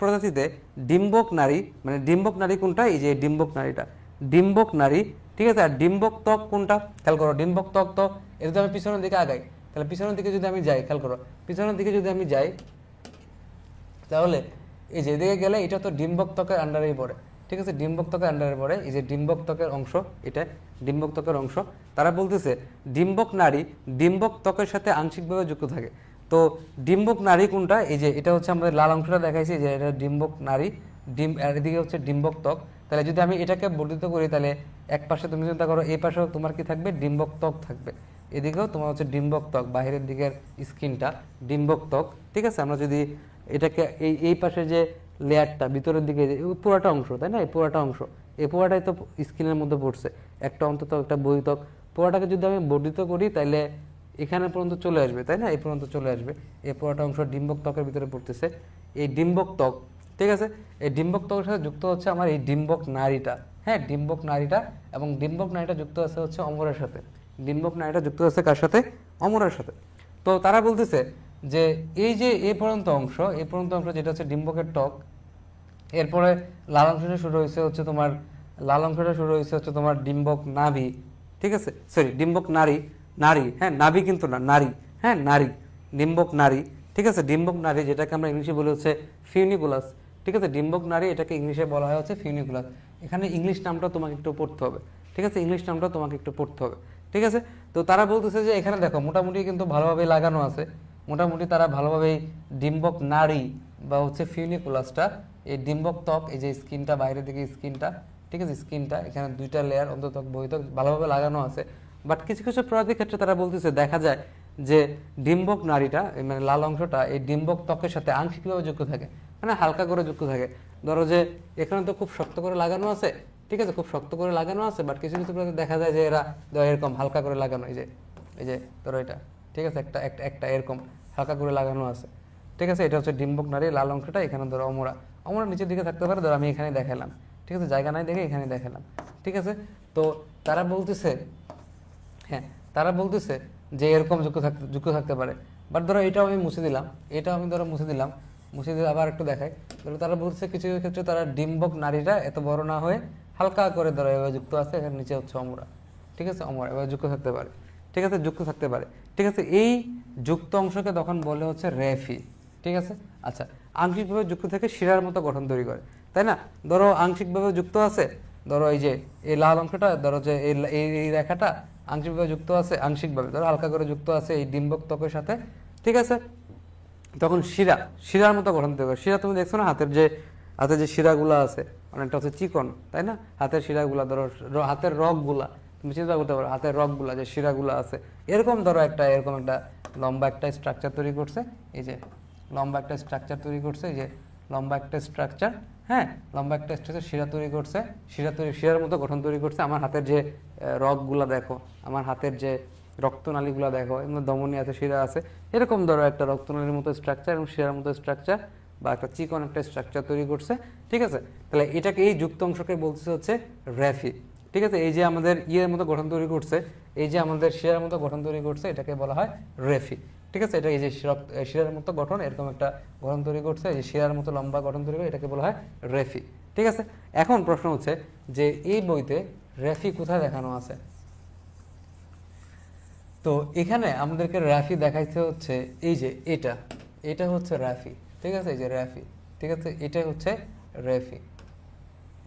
প্রজাতিতে ডিম্বক নারী, মানে ডিম্বক নারী কোনটা, এই যে ডিম্বক নারীটা, ডিম্বক নারী। ঠিক আছে, আর ডিম্বক ত্বক কোনটা, খেয়াল করো, ডিম্বক ত্বক তো এটা যদি আমি পিছনের দিকে আগাই, তাহলে পিছনের দিকে যদি আমি যাই, খেয়াল করো, পিছনের দিকে যদি আমি যাই, তাহলে এই যে এদিকে গেলে এটা তো ডিম্বক ত্বকের আন্ডারেই পড়ে। ঠিক আছে, ডিম্বক ত্বকের আন্ডারে পড়ে, এই যে ডিম্বক ত্বকের অংশ, এটা ডিম্বক ত্বকের অংশ। তারা বলতেছে ডিম্বক নারী ডিম্বক ত্বকের সাথে আংশিকভাবে যুক্ত থাকে। তো ডিম্বক নারী কোনটা, এই যে এটা হচ্ছে আমাদের লাল অংশটা দেখাইছি, যে এটা ডিম্বক নারী, আর এদিকে হচ্ছে ডিম্বক ত্বক। তাহলে যদি আমি এটাকে বর্ধিত করি, তাহলে এক পাশে তুমি চিন্তা করো, এই পাশেও তোমার কি থাকবে, ডিম্বক ত্বক থাকবে, এদিকেও তোমার হচ্ছে ডিম্বক ত্বক, বাইরের দিকের স্কিনটা ডিম্বক ত্বক। ঠিক আছে, আমরা যদি এটাকে এই পাশে যে লেয়ারটা ভিতরের দিকে, পুরাটা অংশ, তাই না, এই পুরাটা অংশ, এই পুরাটাই তো স্কিনের মধ্যে পড়ছে, একটা অন্তত একটা বহিত্বক। পুরাটাকে যদি আমি বর্ধিত করি, তাহলে এখানে পর্যন্ত চলে আসবে, তাই না, এই পর্যন্ত চলে আসবে, এই পুরাটা অংশ ডিম্বক ত্বকের ভিতরে পড়তেছে, এই ডিম্বক ত্বক। ঠিক আছে, এই ডিম্বক ত্বকের সাথে যুক্ত হচ্ছে আমার এই ডিম্বক নারীটা। হ্যাঁ, ডিম্বক নারীটা, এবং ডিম্বক নারীটা যুক্ত আছে হচ্ছে অমরের সাথে। ডিম্বক নারীটা যুক্ত আছে কার সাথে, অমরের সাথে। তো তারা বলতেছে যে এই যে এই পর্যন্ত অংশ, এই পর্যন্ত অংশ যেটা হচ্ছে ডিম্বকের ত্বক, এরপরে লাল অংশটা শুরু হয়েছে হচ্ছে তোমার, লাল অংশটা শুরু হয়েছে হচ্ছে তোমার ডিম্বক নাভি। ঠিক আছে, সরি, ডিম্বক নারী, নারী, হ্যাঁ, নাভি কিন্তু না, নারী, হ্যাঁ, নারী, ডিম্বক নারী। ঠিক আছে, ডিম্বক নারী, যেটাকে আমরা ইংলিশে বলে হচ্ছে ফিউনিকুলাস। ঠিক আছে, ডিম্বক নারী, এটাকে ইংলিশে বলা হয় হচ্ছে ফিউনিকুলাস। এখানে ইংলিশ নামটা তোমাকে একটু পড়তে হবে। ঠিক আছে, ইংলিশ নামটা তোমাকে একটু পড়তে হবে। ঠিক আছে, তো তারা বলতেছে যে এখানে দেখো মোটামুটি কিন্তু ভালোভাবে লাগানো আছে, মোটামুটি তারা ভালোভাবেই ডিম্বক নারী বা হচ্ছে ফিউনিকুলাসটা, এই ডিম্বক ত্বক, এই যে স্কিনটা, বাইরের দিকে স্কিনটা, ঠিক আছে, স্কিনটা এখানে দুইটা লেয়ার অন্তত বহিত্বক ভালোভাবে লাগানো আছে। বাট কিছু কিছু প্রজাতির ক্ষেত্রে তারা বলতেছে দেখা যায় যে ডিম্বক নারীটা, মানে লাল অংশটা, এই ডিম্বক ত্বকের সাথে আংশিকভাবে যুক্ত থাকে, মানে হালকা করে যুক্ত থাকে। ধরো যে এখানে তো খুব শক্ত করে লাগানো আছে, ঠিক আছে, খুব শক্ত করে লাগানো আছে, বাট কিছু কিছু প্রজাতি দেখা যায় যে এরা এরকম হালকা করে লাগানো, এই যে ধরো এটা, ঠিক আছে, একটা একটা একটা এরকম হালকা করে লাগানো আছে। ঠিক আছে, এটা হচ্ছে ডিম্বক নারী, লাল অংশটা, এখানে ধরো অমরা, অমরা নিচের দিকে থাকতে পারে, ধরো আমি এখানে দেখালাম। ঠিক আছে, জায়গা নাই দেখে এখানে দেখালাম। ঠিক আছে, তো তারা বলতেছে, হ্যাঁ, তারা বলতেছে যে এরকম যুক্ত থাকতে পারে। বাট ধরো এটাও আমি মুছে দিলাম, এটাও আমি ধরো মুছে দিলাম, মুছে দিয়ে আবার একটু দেখাই। ধরো তারা বলছে কিছু কিছু ক্ষেত্রে তারা ডিম্বক নারীটা এত বড় না হয়ে হালকা করে ধরো এভাবে যুক্ত আছে, এখানে নিচে হচ্ছে অমরা। ঠিক আছে, অমরা এভাবে যুক্ত থাকতে পারে। ঠিক আছে, যুক্ত থাকতে পারে। ঠিক আছে, এই যুক্ত অংশকে তখন বলে হচ্ছে রেফি। ঠিক আছে, আচ্ছা, আংশিকভাবে যুক্ত থেকে শিরার মতো গঠন তৈরি করে, তাই না। ধরো আংশিকভাবে যুক্ত আছে, ধরো এই যে এই লাল অংশটা, ধরো যে এই রেখাটা আংশিকভাবে যুক্ত আছে, আংশিকভাবে ধরো হালকা করে যুক্ত আছে এই ডিম্বক ত্বকের সাথে। ঠিক আছে, তখন শিরার মতো গঠন তৈরি করে। শিরা তুমি দেখছো না, হাতের যে শিরাগুলো আছে অনেকটা হচ্ছে চিকন, তাই না, হাতের শিরাগুলা, ধরো হাতের রগগুলা, তুমি চিন্তা করতে পারো হাতের রগগুলা, যে শিরাগুলো আছে, এরকম ধরো এরকম একটা লম্বা একটা স্ট্রাকচার তৈরি করছে, এই যে লম্বা একটা স্ট্রাকচার তৈরি করছে, এই যে লম্বা একটা স্ট্রাকচার, হ্যাঁ, লম্বা একটা স্ট্রাকচার শিরা তৈরি করছে, শিরার মতো গঠন তৈরি করছে। আমার হাতের যে রগগুলা দেখো, আমার হাতের যে রক্তনালীগুলো দেখো, এর মধ্যে ধমনী আছে, শিরা আছে, এরকম ধরো একটা রক্তনালীর মতো স্ট্রাকচার এবং শিরার মতো স্ট্রাকচার বা একটা চিকন একটা স্ট্রাকচার তৈরি করছে। ঠিক আছে, তাহলে এটাকে, এই যুক্ত অংশকে বলছে হচ্ছে রেফি। ঠিক আছে, এই যে আমাদের ইয়ের মতো গঠন তৈরি করছে, এই যে আমাদের শিরার মতো গঠন তৈরি করছে, এটাকে বলা হয় রেফি। ঠিক আছে, এটা এই যে শিরার মতো গঠন, এরকম একটা গঠন তৈরি করছে, এই যে শিরার মতো লম্বা গঠন তৈরি করে, এটাকে বলা হয় রেফি। ঠিক আছে, এখন প্রশ্ন হচ্ছে যে এই বইতে রেফি কোথায় দেখানো আছে। তো এখানে আমাদেরকে র্যাফি দেখাইতে হচ্ছে এই যে এটা হচ্ছে র্যাফি। ঠিক আছে, এই যে র্যাফি। ঠিক আছে, এটা হচ্ছে র্যাফি,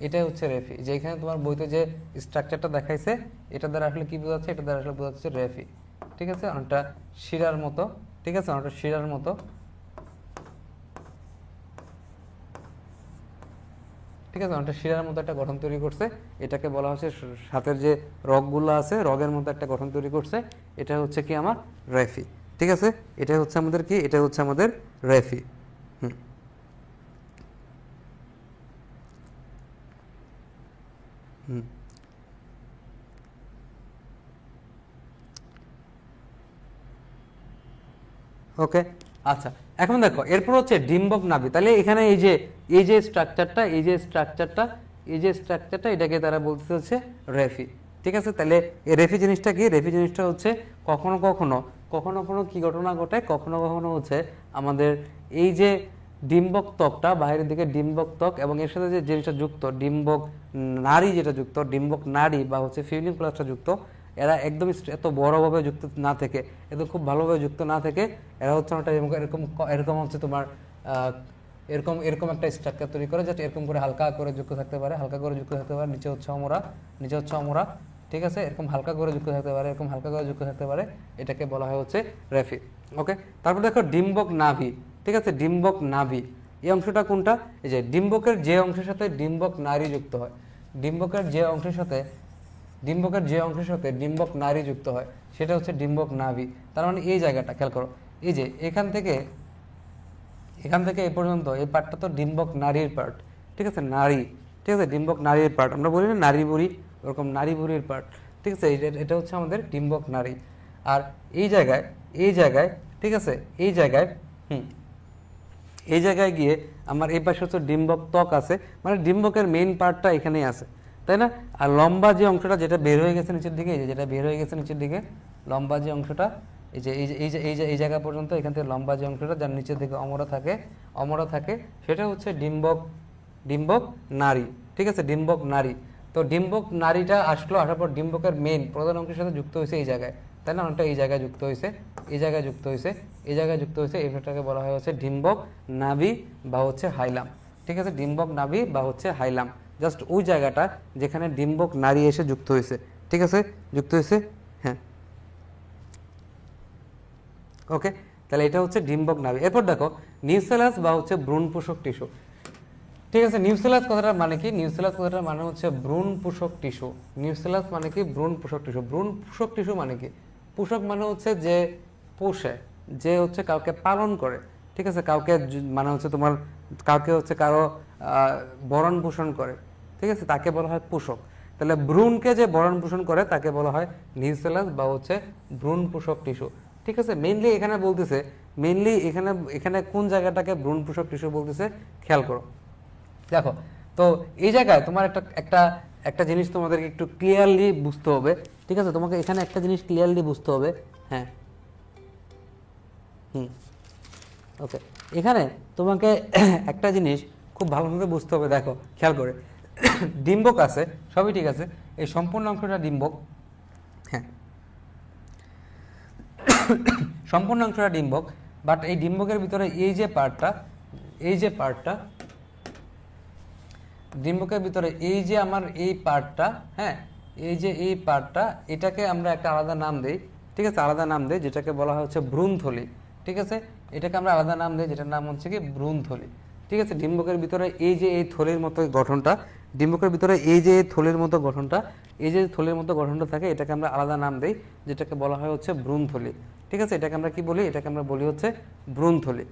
এটা হচ্ছে রেফি। যে এখানে তোমার বইতে যে স্ট্রাকচারটা দেখাইছে, এটা দ্বারা আসলে কি বোঝাচ্ছে, এটা দ্বারা আসলে বোঝাচ্ছে রেফি। ঠিক আছে, অনেকটা শিরার মতো। ঠিক আছে, অনেকটা শিরার মতো। ঠিক আছে, অনেকটা শিরার মতো একটা গঠন তৈরি করছে, এটাকে বলা হচ্ছে, হাতের যে রগগুলো আছে, রগের মতো একটা গঠন তৈরি করছে, এটা হচ্ছে কি আমার রেফি। ঠিক আছে, এটা হচ্ছে আমাদের কি, এটা হচ্ছে আমাদের রেফি। হুম হুম ওকে, আচ্ছা, এখন দেখো এরপর হচ্ছে ডিম্বক নাভি। তাহলে এখানে এই যে স্ট্রাকচারটা এটাকে তারা বলতে হচ্ছে রেফি। ঠিক আছে, তাহলে এই রেফি জিনিসটা কি? রেফি জিনিসটা হচ্ছে কখনো কখনো কি ঘটনা ঘটে, কখনো কখনো হচ্ছে আমাদের এই যে ডিম্বক ত্বকটা বাইরের দিকে ডিম্বক ত্বক এবং এর সাথে যে জিনিসটা যুক্ত ডিম্বক নাড়ি, যেটা যুক্ত ডিম্বক নাড়ি বা হচ্ছে ফিউনিকুলাসটা যুক্ত, এরা একদম এত বড়ভাবে যুক্ত না থেকে, এত খুব ভালোভাবে যুক্ত না থেকে এরা হচ্ছে একটা এরকম এরকম হচ্ছে তোমার এরকম এরকম একটা স্ট্রাকচার তৈরি করে, যাতে এরকম করে হালকা করে যুক্ত থাকতে পারে, হালকা করে যুক্ত থাকতে পারে, নিচে হচ্ছে অমরা, ঠিক আছে, এরকম হালকা করে যুক্ত থাকতে পারে, এরকম হালকা করে যুক্ত থাকতে পারে, এটাকে বলা হয় হচ্ছে রেফি। ওকে, তারপর দেখো ডিম্বক নাভি। ঠিক আছে, ডিম্বক নাভি এই অংশটা কোনটা? এই যে ডিম্বকের যে অংশের সাথে ডিম্বক নারী যুক্ত হয়, ডিম্বকের যে অংশের সাথে ডিম্বক নারী যুক্ত হয় সেটা হচ্ছে ডিম্বক নাভি। তার মানে এই জায়গাটা খেয়াল করো, এই যে এখান থেকে এই পর্যন্ত এই পার্টটা তো ডিম্বক নারীর পার্ট। ঠিক আছে, নারী, ঠিক আছে, ডিম্বক নারীর পার্ট, আমরা বলি না নারী বুড়ি, ওরকম নারী বুড়ির পার্ট। ঠিক আছে, এটা হচ্ছে আমাদের ডিম্বক নারী। আর এই জায়গায় ঠিক আছে, এই জায়গায় গিয়ে আমার এই পাশে হচ্ছে ডিম্বক ত্বক আছে, মানে ডিম্বকের মেইন পার্টটা এখানেই আছে, তাই না? আর লম্বা যে অংশটা যেটা বের হয়ে গেছে নিচের দিকে, যেটা বের হয়ে গেছে নিচের দিকে লম্বা যে অংশটা, এই জায়গা পর্যন্ত, এখান থেকে লম্বা যে অংশটা যার নিচের দিকে অমরা থাকে সেটা হচ্ছে ডিম্বক নারী। ঠিক আছে, ডিম্বক নারী। তো ডিম্বক নারীটা আসার পর ডিম্বকের মেইন প্রধান অংশের সাথে যুক্ত হয়েছে এই জায়গায়, তাই না? অনেকটা এই জায়গায় যুক্ত হয়েছে, এইটাকে বলা হয় হচ্ছে ডিম্বক নাভি বা হচ্ছে হাইলাম। ঠিক আছে, ডিম্বক নাভি বা হচ্ছে হাইলাম, জাস্ট ওই জায়গাটা যেখানে ডিম্বক নারী এসে যুক্ত হয়েছে। ঠিক আছে, যুক্ত হয়েছে, হ্যাঁ। ওকে, তাহলে এটা হচ্ছে ডিম্বক নাভি। এরপর দেখো নিউসেলাস বা হচ্ছে ভ্রূণ পোষক টিস্যু। ঠিক আছে, নিউসেলাস কথাটার মানে কি? নিউসেলাস কথাটার মানে হচ্ছে ভ্রূণ পোষক টিস্যু। নিউসেলাস মানে কি? ভ্রূণ পোষক টিস্যু। ভ্রূণ পোষক টিস্যু মানে কি? পোষক মানে হচ্ছে যে পোষে, যে হচ্ছে কাউকে পালন করে। ঠিক আছে, কাউকে মানে হচ্ছে তোমার কাউকে হচ্ছে কারো ভরণ পোষণ করে। ঠিক আছে, তাকে বলা হয় পোষক। তাহলে ভ্রূণকে যে ভরণ পোষণ করে তাকে বলা হয় নিউসেলাস বা হচ্ছে ভ্রূণ পোষক টিস্যু। ঠিক আছে, মেইনলি এখানে বলতেছে, এখানে কোন জায়গাটাকে ভ্রূণ পোষক টিস্যু বলতেছে খেয়াল করো। দেখো, তো এই জায়গায় তোমার একটা জিনিস তোমাদেরকে একটু ক্লিয়ারলি বুঝতে হবে। ঠিক আছে, তোমাকে এখানে একটা জিনিস ক্লিয়ারলি বুঝতে হবে। হ্যাঁ, ওকে, এখানে তোমাকে একটা জিনিস খুব ভালোভাবে বুঝতে হবে। দেখো খেয়াল করে, ডিম্বক আছে, সবই ঠিক আছে, এই সম্পূর্ণ অংশটা ডিম্বক। হ্যাঁ, সম্পূর্ণ অংশটা ডিম্বক, বাট এই ডিম্বকের ভিতরে এই যে পার্টটা ডিম্বকের ভিতরে এই যে আমার এই পার্টটা, হ্যাঁ, এই পার্টটা, এটাকে আমরা একটা আলাদা নাম দেই। ঠিক আছে, আলাদা নাম দেই, যেটাকে বলা হয় হচ্ছে ভ্রূণথলি। ঠিক আছে, এটাকে আমরা আলাদা নাম দিই, যেটার নাম হচ্ছে কি ভ্রূণথলি। ঠিক আছে, ডিম্বকের ভিতরে এই যে এই থলির মতো গঠনটা, ডিম্বকের ভিতরে এই যে থলির মতো গঠনটা থাকে, এটাকে আমরা আলাদা নাম দেই, যেটাকে বলা হয় হচ্ছে ভ্রূণথলি। ঠিক আছে, এটাকে আমরা কি বলি? এটাকে আমরা বলি হচ্ছে ভ্রূণথলি।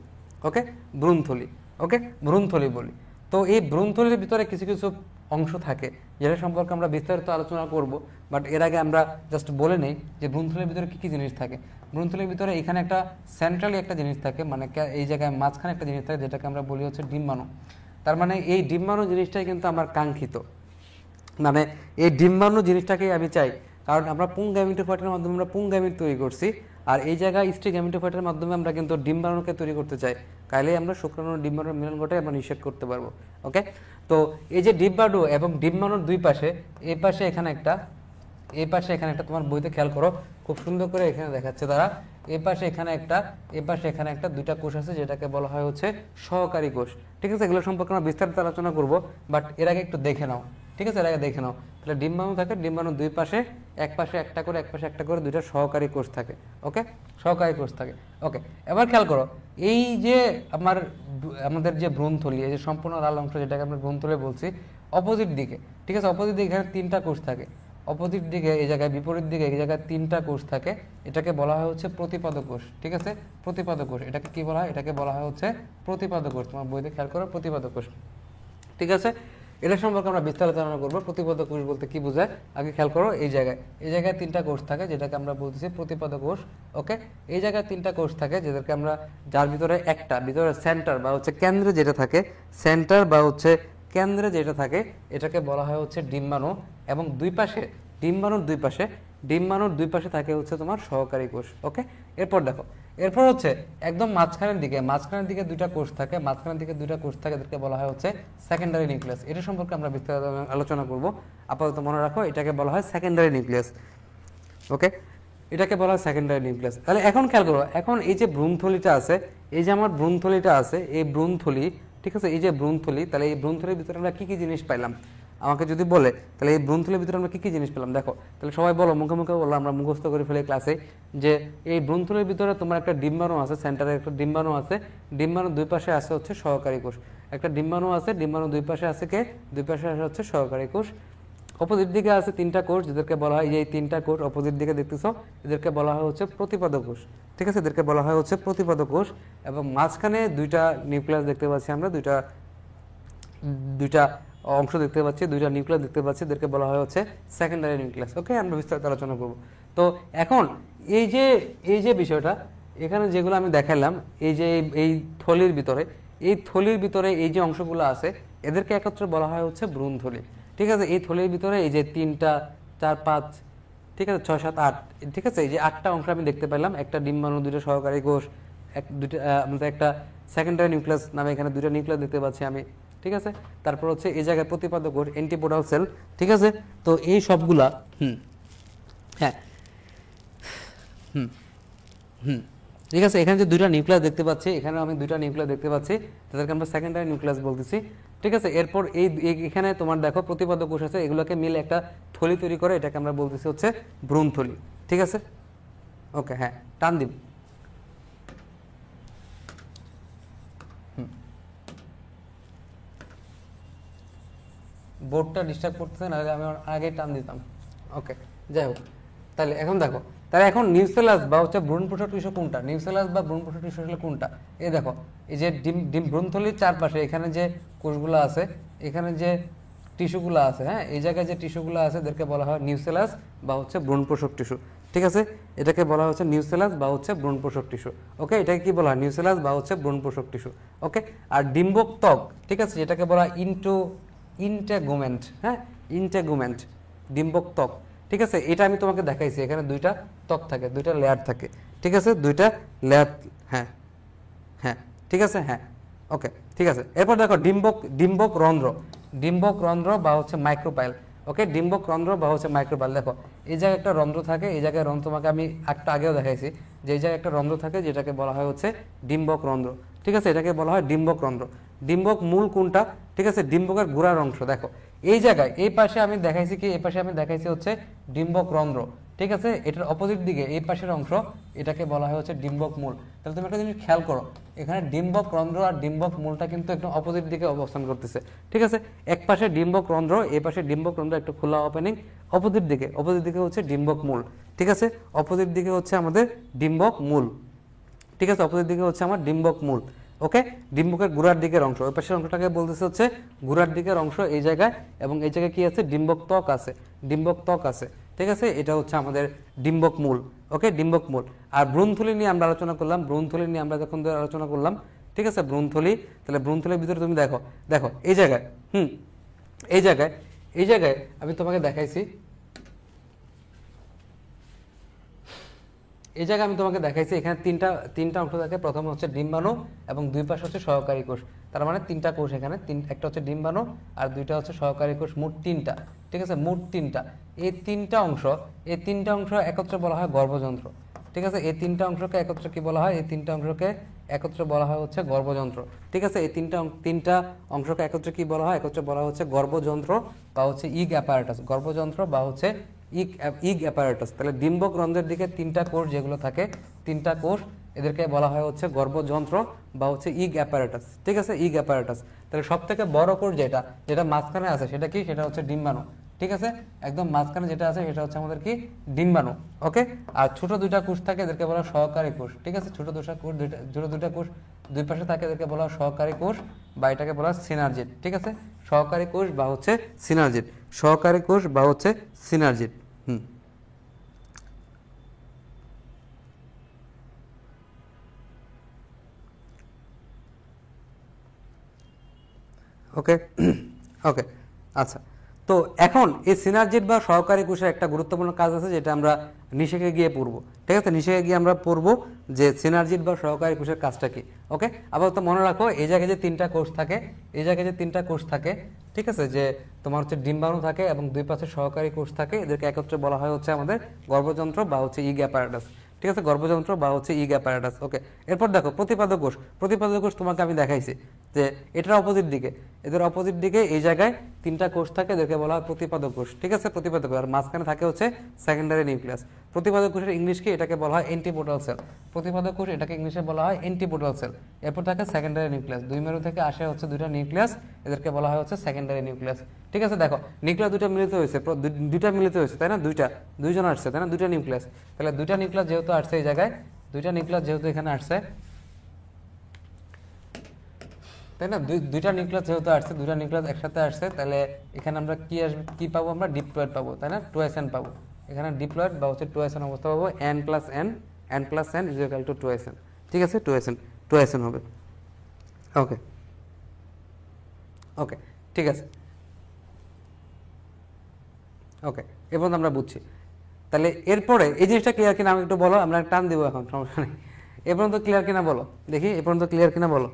ওকে, ভ্রূণথলি। ওকে, ভ্রূণথলি বলি। তো এই ভ্রূণথলির ভিতরে কিছু কিছু অংশ থাকে যেটা সম্পর্কে আমরা বিস্তারিত আলোচনা করব, বাট এর আগে আমরা জাস্ট বলে নেই যে ভ্রূণথলির ভিতরে কী কী জিনিস থাকে। ভ্রূণথলির ভিতরে এখানে একটা সেন্ট্রালি একটা জিনিস থাকে, মানে এই জায়গায় মাঝখানে একটা জিনিস থাকে, যেটাকে আমরা বলি হচ্ছে ডিম্বাণু। তার মানে এই ডিম্বাণু জিনিসটাই কিন্তু আমার কাঙ্ক্ষিত, মানে এই ডিম্বাণু জিনিসটাকেই আমি চাই, কারণ আমরা পুং গ্যামিটোফাইটের মাধ্যমে আমরা পুং গ্যামিট তৈরি করছি, আর এই জায়গায় স্ত্রী গ্যামিটোফাইটের মাধ্যমে আমরা কিন্তু ডিম্বাণুকে তৈরি করতে চাই। কাইলে আমরা শুক্রাণু ডিম্বাণুর মিলন ঘটে আমরা নিষেধ করতে পারবো। ওকে, তো এই যে ডিম্বাণু এবং ডিম্বাণুর দুই পাশে, এই পাশে এখানে একটা তোমার বইতে খেয়াল করো খুব সুন্দর করে এখানে দেখাচ্ছে তারা, এই পাশে এখানে একটা দুইটা কোষ আছে, যেটাকে বলা হয় হচ্ছে সহকারী কোষ। ঠিক আছে, এগুলো সম্পর্কে আমরা বিস্তারিত আলোচনা করবো, বাট এর আগে একটু দেখে নাও। ঠিক আছে, এর আগে দেখে নাও। তাহলে ডিম্বাণু থাকে, ডিম্বাণুর দুই পাশে এক পাশে একটা করে দুইটা সহকারী কোষ থাকে। ওকে, সহকারী কোষ থাকে। ওকে, এবার খেয়াল করো, এই যে আমাদের যে ভ্রূণথলি, এই যে সম্পূর্ণ লাল অংশ যেটাকে আমরা ভ্রূণথলি বলছি, অপোজিট দিকে, ঠিক আছে, অপোজিট দিকে এখানে তিনটা কোষ থাকে। অপোজিট দিকে এই জায়গায়, বিপরীত দিকে এই জায়গায় তিনটা কোষ থাকে, এটাকে বলা হয় হচ্ছে প্রতিপাদ কোষ। ঠিক আছে, প্রতিপাদ কোষ, এটাকে কি বলা হয়? এটাকে বলা হয় হচ্ছে প্রতিপাদ কোষ। তোমার বইতে খেয়াল করো প্রতিপাদ কোষ। ঠিক আছে, এটা সম্পর্কে আমরা বিস্তারিত আলোচনা করবো। প্রতিপদ কোষ বলতে কি বোঝায় আগে খেয়াল করো। এই জায়গায় তিনটা কোষ থাকে যেটাকে আমরা বলতেছি প্রতিপদ কোষ। ওকে, এই জায়গায় তিনটা কোষ থাকে যেটাকে আমরা, যার ভিতরে একটা ভিতরে সেন্টার বা হচ্ছে কেন্দ্রে যেটা থাকে, সেন্টার বা হচ্ছে কেন্দ্রে যেটা থাকে এটাকে বলা হয় হচ্ছে ডিম্বাণু, এবং ডিম্বাণুর দুই পাশে থাকে হচ্ছে তোমার সহকারী কোষ। ওকে, এরপর হচ্ছে একদম মাঝখানের দিকে দুইটা কোষ থাকে, এদেরকে বলা হয় হচ্ছে সেকেন্ডারি নিউক্লিয়াস। এটা সম্পর্কে আমরা বিস্তারিত আলোচনা করব। আপাতত মনে রাখো এটাকে বলা হয় সেকেন্ডারি নিউক্লিয়াস। ওকে, এটাকে বলা হয় সেকেন্ডারি নিউক্লিয়াস। তাহলে এখন খেয়াল করো, এখন এই যে ভ্রূণথলিটা আছে, এই যে আমার ভ্রূণথলিটা আছে, এই ভ্রূণথলি, ঠিক আছে, এই যে ভ্রূণথলি, তাহলে এই ভ্রূণথলির ভিতরে আমরা কি কি জিনিস পাইলাম আমাকে যদি বলে, তাহলে এই ভ্রূণথলির ভিতরে আমরা কি কি জিনিস পেলাম দেখো। তাহলে সবাই বলো, মুখে মুখে বলো, আমরা মুখস্থ করে ফেলে ক্লাসে, যে এই ভ্রূণথলির ভিতরে তোমার একটা ডিম্বাণু আছে, সেন্টারে একটা ডিম্বাণু আছে, ডিম্বাণুর দুই পাশে আছে হচ্ছে সহকারী কোষ। একটা ডিম্বাণু আছে, ডিম্বাণুর দুই পাশে আছে কে, দুই পাশে আছে হচ্ছে সহকারী কোষ। অপোজিট দিকে আছে তিনটা কোষ, যেদেরকে বলা হয়, এই তিনটা কোষ অপোজিট দিকে দেখতেছো, এদেরকে বলা হয় হচ্ছে প্রতিপদ কোষ। ঠিক আছে, এদেরকে বলা হয় হচ্ছে প্রতিপদ কোষ। এবং মাঝখানে দুইটা নিউক্লিয়াস দেখতে পাচ্ছি আমরা, দুইটা অংশ দেখতে পাচ্ছি, দুইটা নিউক্লিয়াস দেখতে পাচ্ছি, এদেরকে বলা হয় হচ্ছে সেকেন্ডারি নিউক্লিয়াস। ওকে, আমরা বিস্তারিত আলোচনা করব। তো এখন এই যে বিষয়টা এখানে যেগুলো আমি দেখালাম, এই থলির ভিতরে এই যে অংশগুলো আছে এদেরকে একত্রে বলা হয় হচ্ছে ভ্রূণথলি। ঠিক আছে, এই থলির ভিতরে এই যে 3, 4, 5, ঠিক আছে, 6, 7, 8, ঠিক আছে, এই যে 8টা অংশ আমি দেখতে পেলাম, একটা ডিম্বাণু, দুইটা সহকারী কোষ, আমাদের একটা সেকেন্ডারি নিউক্লিয়াস নামে এখানে দুইটা নিউক্লিয়াস দেখতে পাচ্ছি আমি। ঠিক আছে, তারপর হচ্ছে এই জায়গায় প্রতিপাদ কোষ, অ্যান্টিপোডাল সেল। ঠিক আছে, তো এই সবগুলা ঠিক আছে, এখানে যে দুইটা নিউক্লিয়াস দেখতে পাচ্ছি, এখানে আমি দুইটা নিউক্লিয়াস দেখতে পাচ্ছি, তাদেরকে আমরা সেকেন্ডারি নিউক্লিয়াস বলতেছি। ঠিক আছে, এরপর এখানে তোমার দেখো প্রতিপাদ কোষ আছে, এগুলোকে মিলে একটা থলি তৈরি করে, এটাকে আমরা বলতেছি হচ্ছে ভ্রূণথলি। ঠিক আছে, ওকে, হ্যাঁ, টান দিন। বোর্ডটা ডিস্টার্ব করতেছে না, আমি আগে টান দিতাম। ওকে, যাই হোক, তাহলে এখন দেখো, তাহলে এখন নিউসেলাস বা হচ্ছে ভ্রূণপোষক টিস্যু কোনটা, নিউসেলাস বা ভ্রূণপোষক টিস্যু আসলে কোনটা? এই দেখো, এই যে ভ্রূণথলির চারপাশে এখানে যে কোষগুলো আছে, এখানে যে টিস্যুগুলো আছে, হ্যাঁ, এই জায়গায় যে টিস্যুগুলো আছে এদেরকে বলা হয় নিউসেলাস বা হচ্ছে ভ্রূণপোষক টিস্যু। ঠিক আছে, এটাকে বলা হচ্ছে নিউসেলাস বা হচ্ছে ভ্রূণপোষক টিস্যু। ওকে, এটাকে কি বলা হয়? নিউসেলাস বা হচ্ছে ভ্রূণপোষক টিস্যু। ওকে, আর ডিম্বক ত্বক, ঠিক আছে, যেটাকে বলা হয় ইন্টেগুমেন্ট, হ্যাঁ, ইন্টেগুমেন্ট, ডিম্বক ত্বক। ঠিক আছে, এটা আমি তোমাকে দেখাইছি, এখানে দুইটা ত্বক থাকে, দুইটা লেয়ার থাকে। ঠিক আছে, দুইটা লেয়ার, হ্যাঁ হ্যাঁ, ঠিক আছে, হ্যাঁ, ওকে, ঠিক আছে। এরপর দেখো ডিম্বক রন্ধ্র বা হচ্ছে মাইক্রোপাইল। ওকে, ডিম্বক রন্ধ্র বা হচ্ছে মাইক্রোপাইল। দেখো, এই জায়গায় একটা রন্ধ্র থাকে, এই জায়গায় রন্ধ্র তোমাকে আমি একটা আগেও দেখাইছি, যে এই জায়গায় একটা রন্ধ্র থাকে যেটাকে বলা হয় হচ্ছে ডিম্বক রন্ধ্র। ঠিক আছে, এটাকে বলা হয় ডিম্বক রন্ধ্র। ডিম্বক মূল কোনটা? ঠিক আছে, ডিম্বকের গোড়ার অংশ। দেখো, এই জায়গায় এই পাশে আমি দেখাইছি কি, এই পাশে আমি দেখাইছি হচ্ছে ডিম্বক রন্ধ্র। ঠিক আছে, এটার অপোজিট দিকে এই পাশের অংশ, এটাকে বলা হয় হচ্ছে ডিম্বক মূল। তাহলে তুমি একটা জিনিস খেয়াল করো, এখানে ডিম্বক রন্ধ্র আর ডিম্বক মূলটা কিন্তু একদম অপোজিট দিকে অবস্থান করতেছে। ঠিক আছে, এক পাশে ডিম্বক রন্ধ্র, এই পাশে ডিম্বক রন্ধ্র একটু খোলা ওপেনিং, অপোজিট দিকে হচ্ছে ডিম্বক মূল। ঠিক আছে, অপোজিট দিকে হচ্ছে আমাদের ডিম্বক মূল। ঠিক আছে, অপোজিট দিকে হচ্ছে আমার ডিম্বক মূল। ওকে, ডিম্বকের গোড়ার দিকের অংশ, ওই পাশের অংশটাকে বলতেছে হচ্ছে গোড়ার দিকের অংশ এই জায়গায়, এবং এই জায়গায় কি আছে? ডিম্বক ত্বক আছে। ঠিক আছে, এটা হচ্ছে আমাদের ডিম্বক মূল। ওকে, ডিম্বক মূল। আর ভ্রূণথলি নিয়ে আমরা আলোচনা করলাম, যখন আলোচনা করলাম, ঠিক আছে, ভ্রূণথলি, তাহলে ভ্রূণথলির ভিতরে তুমি দেখো এই জায়গায়, এই জায়গায় আমি তোমাকে দেখাইছি, এখানে তিনটা অংশ থাকে। প্রথম হচ্ছে ডিম্বাণু এবং দুই পাশে হচ্ছে সহকারী কোষ। তার মানে তিনটা কোষ এখানে, একটা হচ্ছে ডিম্বাণু আর দুইটা হচ্ছে সহকারী কোষ, মোট তিনটা। ঠিক আছে, মোট তিনটা। এই তিনটা অংশ একত্রে বলা হয় গর্ভযন্ত্র। ঠিক আছে, এই তিনটা অংশকে একত্রে কি বলা হয়? এই তিনটা অংশকে একত্রে বলা হয় হচ্ছে গর্ভযন্ত্র। ঠিক আছে, এই তিনটা অংশকে একত্রে কি বলা হয়? একত্রে বলা হচ্ছে গর্ভযন্ত্র বা হচ্ছে ইগ অ্যাপারেটাস। গর্ভযন্ত্র বা হচ্ছে ইগ অ্যাপারেটাস। তাহলে ডিম্বক রন্ধ্রের দিকে তিনটা কোষ যেগুলো থাকে, তিনটা কোষ, এদেরকে বলা হয় হচ্ছে গর্ভযন্ত্র বা হচ্ছে ইগ অ্যাপারেটাস। ঠিক আছে, ইগ অ্যাপারেটাস। তাহলে সব থেকে বড় কোষ যেটা মাঝখানে আছে সেটা কি? সেটা হচ্ছে ডিম্বাণু। ঠিক আছে, একদম মাঝখানে যেটা আছে সেটা হচ্ছে আমাদের কি ডিম্বাণু। ওকে, আর ছোট দুইটা কোষ থাকে এদেরকে বলা হয় সহকারী কোষ। ঠিক আছে, ছোট দুইটা কোষ দুই পাশে থাকে এদেরকে বলা হয় সহকারী কোষ বা এটাকে বলা হয় সিনার্জিড। ঠিক আছে, সহকারী কোষ বা হচ্ছে সিনার্জিড, সহকারী কোষ বা হচ্ছে সিনার্জিড। ওকে ওকে, আচ্ছা। তো এখন এই সিনার্জিড বা সহকারী কোষের একটা গুরুত্বপূর্ণ কাজ আছে যেটা আমরা নিষেকে গিয়ে পড়বো। ঠিক আছে, নিষেকে গিয়ে আমরা পড়বো যে সিনার্জিড বা সহকারী কোষের কাজটা কি। ওকে, আবার তো মনে রাখো এই জায়গায় যে তিনটা কোষ থাকে, এই জায়গায় যে তিনটা কোষ থাকে, ঠিক আছে, যে তোমার হচ্ছে ডিম্বাণু থাকে এবং দুই পাশে সহকারী কোষ থাকে, এদেরকে একত্রে বলা হয় হচ্ছে আমাদের গর্ভযন্ত্র বা হচ্ছে ইগ অ্যাপারাটাস। ঠিক আছে, গর্ভযন্ত্র বা হচ্ছে ইগ অ্যাপারাটাস। ওকে, এরপর দেখো প্রতিপাদক কোষ। প্রতিপাদক কোষ তোমাকে আমি দেখাইছি যে এটার অপোজিট দিকে, এদের অপোজিট দিকে এই জায়গায় তিনটা কোষ থাকে, এদেরকে বলা হয় প্রতিপাদক কোষ। ঠিক আছে, প্রতিপাদক কোষ, আর মাঝখানে থাকে হচ্ছে সেকেন্ডারি নিউক্লিয়াস। প্রতিপাদক কোষের ইংলিশ কি, এটাকে বলা হয় অ্যান্টিপোডাল সেল। প্রতিপাদক কোষ এটাকে ইংলিশে বলা হয় অ্যান্টিপোডাল সেল। এরপর থাকে সেকেন্ডারি নিউক্লিয়াস, দুই মেরু থেকে আসে হচ্ছে দুইটা নিউক্লিয়াস, এদেরকে বলা হয় হচ্ছে সেকেন্ডারি নিউক্লিয়াস। ঠিক আছে, দেখো নিউক্লিয়াস দুইটা মিলিত হয়েছে, দুইটা মিলিত হয়েছে তাই না, দুইজন আসছে তাই না, দুইটা নিউক্লিয়াস। তাহলে দুইটা নিউক্লিয়াস যেহেতু আসছে এই জায়গায়, দুইটা নিউক্লিয়াস যেহেতু এখানে আসছে তাই না, দুইটা নিউক্লিয়াস যেহেতু আসছে, দুইটা নিউক্লিয়াস একসাথে আসছে, তাহলে এখানে আমরা কি আসবে, কি পাবো, আমরা ডিপ্লয়েড পাবো তাই না, 2SN পাবো। এখানে ডিপ্লয়েড বা হচ্ছে 2SN অবস্থা পাবো, n plus n, n plus n is equal to 2SN। ঠিক আছে, 2SN হবে। ওকে ওকে, ঠিক আছে। ওকে, এবার আমরা বুঝছি। তাহলে এরপরে এই জিনিসটা ক্লিয়ার কিনা আমাকে একটু বলো, আমরা টান দিব এখন, সমস্যা নেই। এ পর্যন্ত ক্লিয়ার কিনা বলো দেখি, এ পর্যন্ত ক্লিয়ার কিনা বলো,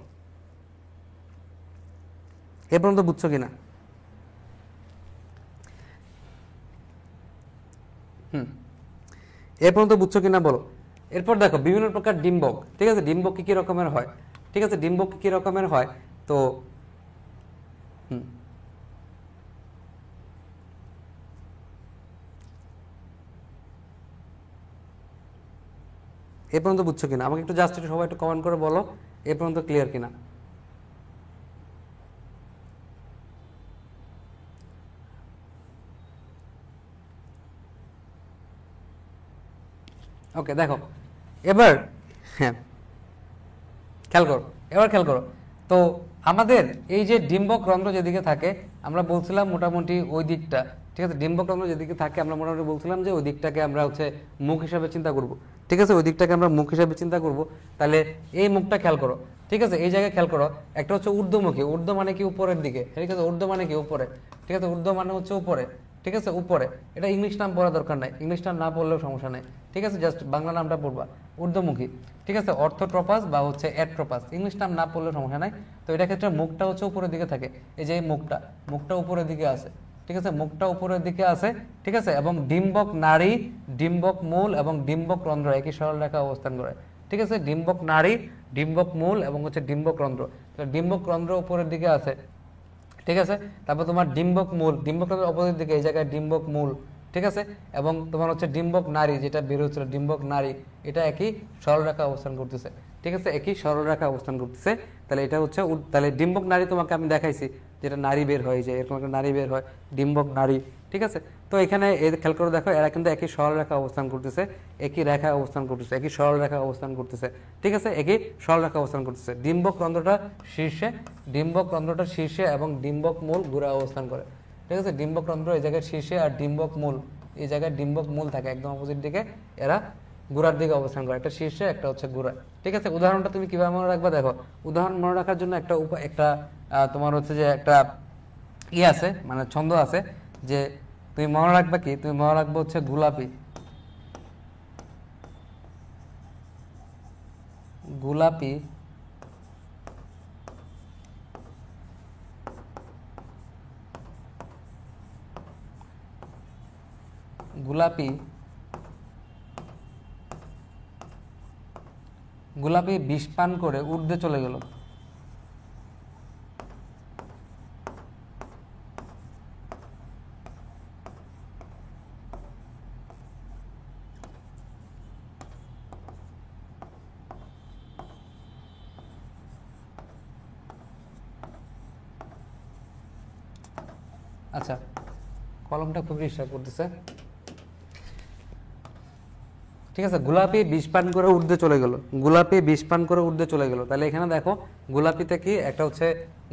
এ পর্যন্ত বুঝছো কিনা? এ পর্যন্ত বুঝছো কিনা বলো। এরপর দেখো বিভিন্ন প্রকার ডিম্বক। ঠিক আছে, ডিম্বক কি কি রকমের হয়, ঠিক আছে, ডিম্বক কি কি রকমের হয়। তো এ পর্যন্ত বুঝছো কিনা আমাকে একটু জাস্ট একটু সবাই একটু কমেন্ট করে বলো এ পর্যন্ত ক্লিয়ার কিনা। ওকে, দেখো এবার, হ্যাঁ খেয়াল করো, এবার খেয়াল করো। তো আমাদের এই যে ডিম্বক রন্ধ্র যেদিকে থাকে, আমরা বলছিলাম মোটামুটি ওই দিকটা, ঠিক আছে, ডিম্বক রন্ধ্র যেদিকে থাকে আমরা মোটামুটি বলছিলাম যে ওই দিকটাকে আমরা হচ্ছে মুখ হিসাবে চিন্তা করব। ঠিক আছে, ওই দিকটাকে আমরা মুখ হিসাবে চিন্তা করব। তাহলে এই মুখটা খেয়াল করো, ঠিক আছে, এই জায়গায় খেয়াল করো, একটা হচ্ছে ঊর্ধ্বমুখী, ঊর্ধ্ব মানে কি উপরের দিকে, ঠিক আছে, ঊর্ধ্ব মানে কি উপরে, ঠিক আছে, ঊর্ধ্ব মানে হচ্ছে উপরে, ঠিক আছে, উপরে। এটা ইংলিশ নাম পড়া দরকার নাই, ইংলিশ নাম না পড়লেও সমস্যা নেই, ঠিক আছে, জাস্ট বাংলা নামটা পড়বা, ঊর্ধ্বমুখী। ঠিক আছে, অর্থোট্রপাস বা হচ্ছে অ্যাট্রোপাস, ইংলিশ নাম না পড়লেও সমস্যা নাই। তো এটা ক্ষেত্রে মুখটা হচ্ছে উপরের দিকে থাকে, এই যে মুখটা উপরের দিকে আছে, ঠিক আছে, মুখটা উপরের দিকে আছে, ঠিক আছে, এবং ডিম্বক নাড়ি, ডিম্বক মূল এবং ডিম্বক রন্ধ্র একই সরল রেখা অবস্থান করে। ঠিক আছে, ডিম্বক নাড়ি, ডিম্বক মূল এবং হচ্ছে ডিম্বক রন্ধ্র, ডিম্বক রন্ধ্র উপরের দিকে আছে, ঠিক আছে। তারপর তোমার ডিম্বক মূল, ডিম্বক রন্ধ্রের অপোজিট দিকে এই জায়গায় ডিম্বক মূল, ঠিক আছে, এবং তোমার হচ্ছে ডিম্বক নারী যেটা বের হচ্ছিল, ডিম্বক নারী, এটা একই সরলরেখা অবস্থান করতেছে, ঠিক আছে, একই সরলরেখা অবস্থান করতেছে। তাহলে এটা হচ্ছে তাহলে ডিম্বক নারী তোমাকে আমি দেখাইছি, যেটা নারী বের হয়, যে এরকম একটা নারী বের হয়, ডিম্বক নারী, ঠিক আছে। তো এখানে খেয়াল করে দেখো, এরা কিন্তু একই সরলরেখা অবস্থান করতেছে, একই রেখায় অবস্থান করতেছে, একই সরলরেখা অবস্থান করতেছে, ঠিক আছে, একই সরলরেখা অবস্থান করতেছে। ডিম্বক রন্ধ্রটা শীর্ষে এবং ডিম্বক মূল গোড়ায় অবস্থান করে, ঠিক আছে, ডিম্বক রন্ধ্র এই জায়গায় শীর্ষে আর ডিম্বক মূল এই জায়গায় ডিম্বক মূল থাকে একদম অপোজিট দিকে, এরা গোড়ার দিকে অবস্থান করে, একটা শীর্ষে একটা হচ্ছে গোড়ায়। ঠিক আছে, উদাহরণটা তুমি কিভাবে মনে রাখবা দেখো, উদাহরণ মনে রাখার জন্য একটা তোমার হচ্ছে যে একটা আছে, মানে ছন্দ আছে, যে তুমি মনে রাখবা কি, তুমি মনে রাখবে হচ্ছে গোলাপি, গোলাপি গোলাপি গোলাপি বিষ পান করে ঊর্ধ্বে চলে গেল। আচ্ছা, কলমটা খুব ডিস্টার্ব করতেছে। ঠিক আছে, গোলাপি বিষ পান করে ঊর্ধ্বে চলে গেল, গোলাপি বিষ পান করে ঊর্ধ্বে চলে গেল। তাহলে এখানে দেখো গোলাপিতে কি একটা হচ্ছে